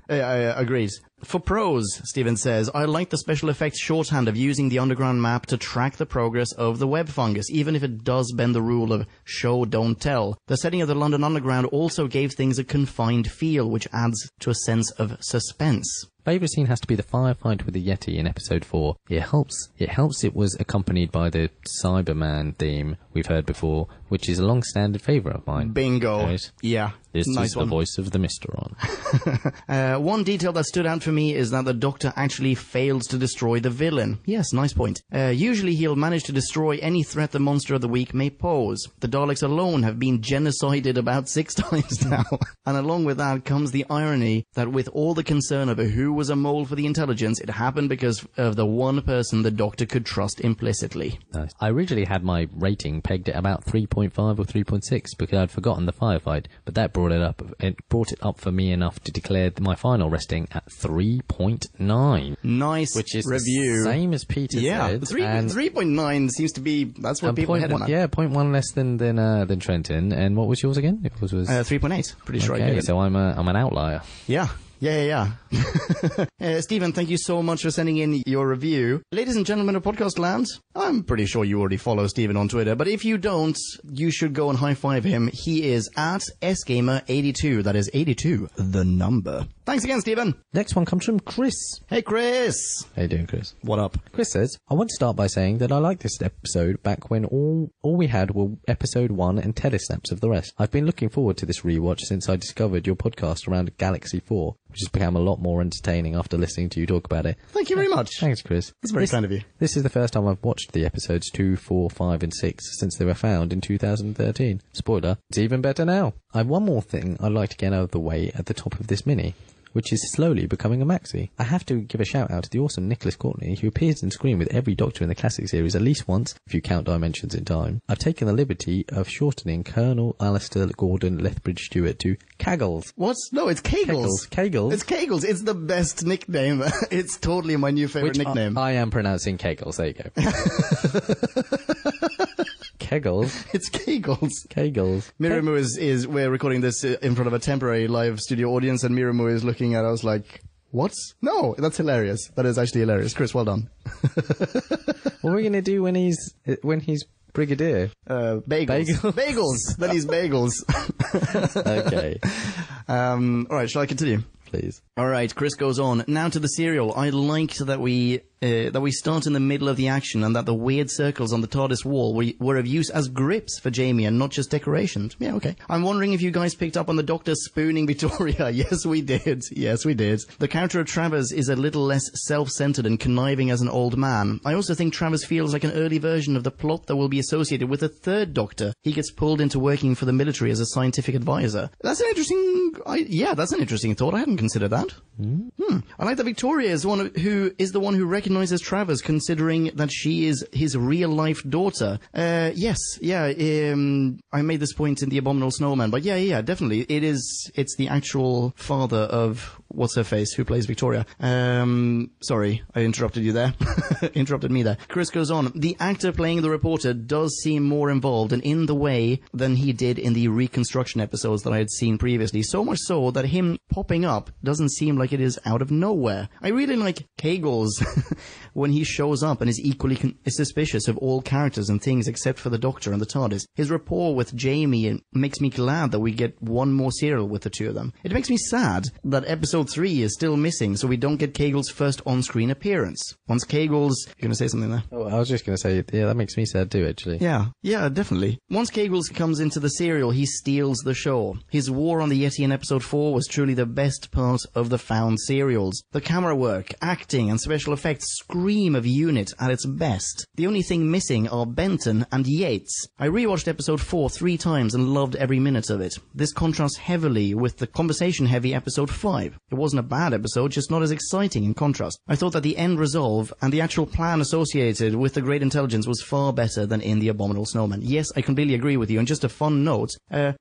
I agreed. For prose, Stephen says, I like the special effects shorthand of using the underground map to track the progress of the web fungus, even if it does bend the rule of show, don't tell. The setting of the London Underground also gave things a confined feel, which adds to a sense of suspense. Favourite scene has to be the firefight with the Yeti in episode 4. It helps it was accompanied by the Cyberman theme we've heard before, which is a long-standing favourite of mine. Bingo. Right? Yeah. This nice is the voice of the Mysteron. One detail that stood out for me is that the Doctor actually fails to destroy the villain. Yes, nice point. Usually he'll manage to destroy any threat the monster of the week may pose. The Daleks alone have been genocided about 6 times now. And along with that comes the irony that with all the concern over who was a mole for the intelligence, it happened because of the one person the Doctor could trust implicitly. Nice. I originally had my rating pegged at about 3.5 or 3.6 because I'd forgotten the firefight, but that brought it up for me enough to declare my final resting at 3.9. Nice which is review. The same as Peter said. 3.9 seems to be, that's what people had in mind. Yeah, 0.1 less than Trenton. And what was yours again? It was 3.8. Pretty sure I get it. So I'm an outlier. Yeah. Stephen, thank you so much for sending in your review. Ladies and gentlemen of Podcast Land, I'm pretty sure you already follow Stephen on Twitter, but if you don't, you should go and high-five him. He is at SGamer82. That is 82, the number. Thanks again, Stephen. Next one comes from Chris. Hey, Chris. How you doing, Chris? What up? Chris says, I want to start by saying that I liked this episode back when all we had were episode 1 and telesnaps of the rest. I've been looking forward to this rewatch since I discovered your podcast around Galaxy 4, which has become a lot more entertaining after listening to you talk about it. Thank you very much. Thanks, Chris. That's very kind of you. This is the first time I've watched the episodes 2, 4, 5 and 6 since they were found in 2013. Spoiler, it's even better now. I have one more thing I'd like to get out of the way at the top of this mini, which is slowly becoming a maxi. I have to give a shout out to the awesome Nicholas Courtney, who appears in screen with every Doctor in the classic series at least once, if you count Dimensions in Time. I've taken the liberty of shortening Colonel Alistair Gordon Lethbridge Stewart to Kaggles. What? No, it's Kegels. Kegels. It's Kegels. It's the best nickname. It's totally my new favorite nickname. I am pronouncing Kegels. There you go. Kegels. It's Kegels. Kegels. Mirimu is we're recording this in front of a temporary live studio audience, and Mirimu is looking at us like, what? No, that's hilarious. That is actually hilarious. Chris, well done. What are we going to do when he's Brigadier? Bagels. Bagels. Bagels. Then he's bagels. Okay. All right, shall I continue? Please. All right, Chris goes on. Now to the serial. I liked that we start in the middle of the action and that the weird circles on the TARDIS wall were of use as grips for Jamie and not just decorations. Yeah, okay. I'm wondering if you guys picked up on the Doctor spooning Victoria. Yes, we did. Yes, we did. The character of Travers is a little less self-centered and conniving as an old man. I also think Travers feels like an early version of the plot that will be associated with the third Doctor. He gets pulled into working for the military as a scientific advisor. That's an interesting... that's an interesting thought. I hadn't considered that. I like that Victoria is the one who recognizes Travers, considering that she is his real-life daughter. Yes, yeah, I made this point in The Abominable Snowman, but yeah, definitely. It's the actual father of what's-her-face who plays Victoria. Sorry, I interrupted you there. Interrupted me there. Chris goes on. The actor playing the reporter does seem more involved and in the way than he did in the reconstruction episodes that I had seen previously. So much so that him popping up doesn't seem like it is out of nowhere. I really like Kegels when he shows up and is equally suspicious of all characters and things except for the Doctor and the TARDIS. His rapport with Jamie makes me glad that we get one more serial with the two of them. It makes me sad that episode 3 is still missing, so we don't get Kegel's first on-screen appearance. Once Kegel's... You're going to say something there? Oh, I was just going to say, yeah, that makes me sad too, actually. Yeah, definitely. Once Kegel's comes into the serial, he steals the show. His war on the Yeti in episode 4 was truly the best part of the found serials. The camera work, acting, and special effects scream of unit at its best. The only thing missing are Benton and Yates. I rewatched episode 4 3 times and loved every minute of it. This contrasts heavily with the conversation-heavy episode 5. It wasn't a bad episode, just not as exciting in contrast. I thought that the end resolve and the actual plan associated with the Great Intelligence was far better than in The Abominable Snowman. Yes, I completely agree with you, and just a fun note,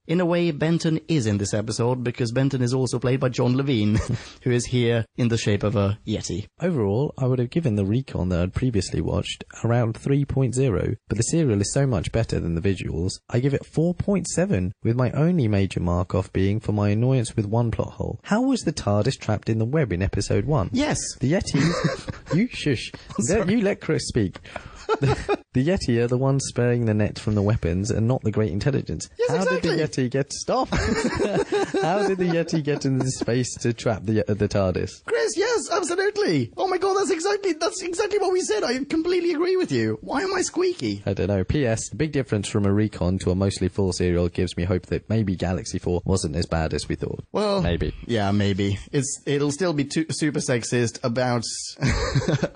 in a way, Benton is in this episode, because Benton is also played by John Levine, who is here in the shape of a Yeti. Overall, I would have given the recon that I'd previously watched around 3.0, but the serial is so much better than the visuals. I give it 4.7, with my only major mark-off being for my annoyance with one plot hole. How was the TARDIS trapped in the web in episode 1? Yes. The Yeti... You shush. You let Chris speak. The Yeti are the ones sparing the net from the weapons and not the Great Intelligence. Yes, How exactly. did the Yeti get... Stop! How did the Yeti get into space to trap the TARDIS? Chris, yes, absolutely. Oh my god, that's exactly what we said. I completely agree with you. Why am I squeaky? I don't know. P.S. The big difference from a recon to a mostly full serial gives me hope that maybe Galaxy 4 wasn't as bad as we thought. Well, maybe. Yeah, maybe. It'll still be super sexist about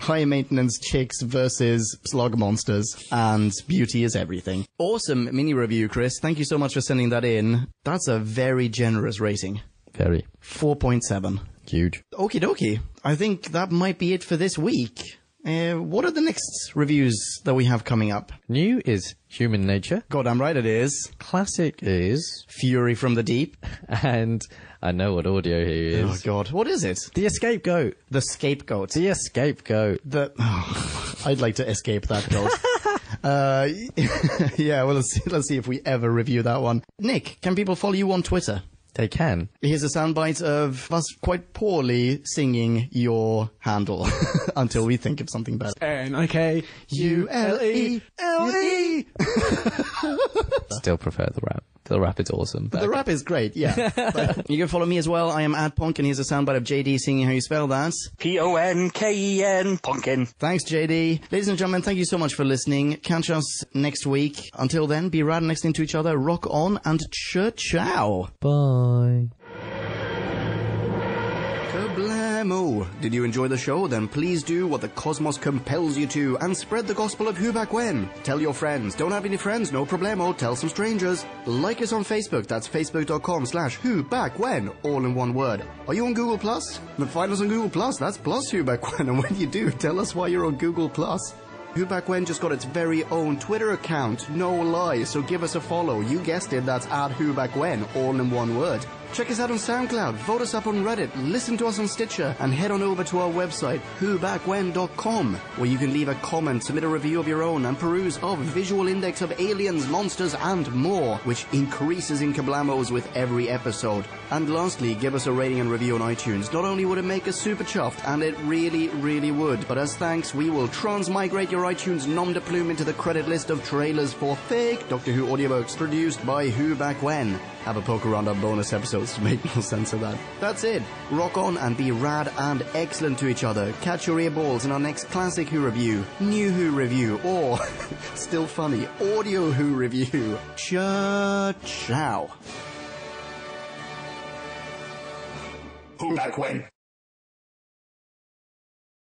high maintenance chicks versus slug monsters, and beauty is everything. Awesome mini review, Chris. Thank you so much for sending that in. That's a very generous rating. Very. 4.7. Huge. Okie dokie. I think that might be it for this week. What are the next reviews that we have coming up? New is Human Nature. Goddamn right it is. Classic is... Fury from the Deep. And I know what audio here is. Oh god, what is it? The Escapegoat. The Scapegoat. The Escapegoat. I'd like to escape that goat. Yeah, well, let's see if we ever review that one. Nick, can people follow you on Twitter? They can. Here's a soundbite of us quite poorly singing your handle until we think of something better. NIKULELE. Still prefer the rap. The rap is awesome. The rap is great, yeah. But you can follow me as well. I am @Punk, and here's a soundbite of JD singing how you spell that. PONKEN, Punkin. Thanks, JD. Ladies and gentlemen, thank you so much for listening. Catch us next week. Until then, be rad next to each other. Rock on and ciao. Bye. Kablamo! Did you enjoy the show? Then please do what the cosmos compels you to and spread the gospel of Who Back When. Tell your friends. Don't have any friends? No problemo. Tell some strangers. Like us on Facebook. That's facebook.com/Who Back When, all in one word. Are you on Google Plus? Then find us on Google Plus. That's plus Who Back When. And when you do, tell us why you're on Google Plus. Who Back When just got its very own Twitter account, no lie, so give us a follow. You guessed it, that's @Who Back When, all in one word. Check us out on SoundCloud, vote us up on Reddit, listen to us on Stitcher, and head on over to our website, whobackwhen.com, where you can leave a comment, submit a review of your own, and peruse our visual index of aliens, monsters, and more, which increases in kablamos with every episode. And lastly, give us a rating and review on iTunes. Not only would it make us super chuffed, and it really, really would, but as thanks, we will transmigrate your iTunes nom de plume into the credit list of trailers for fake Doctor Who audiobooks produced by Who Back When. Have a poke around our bonus episodes to make no sense of that. That's it. Rock on and be rad and excellent to each other. Catch your earballs in our next classic Who review, new Who review, or, still funny, audio Who review. Ciao. Who Back When?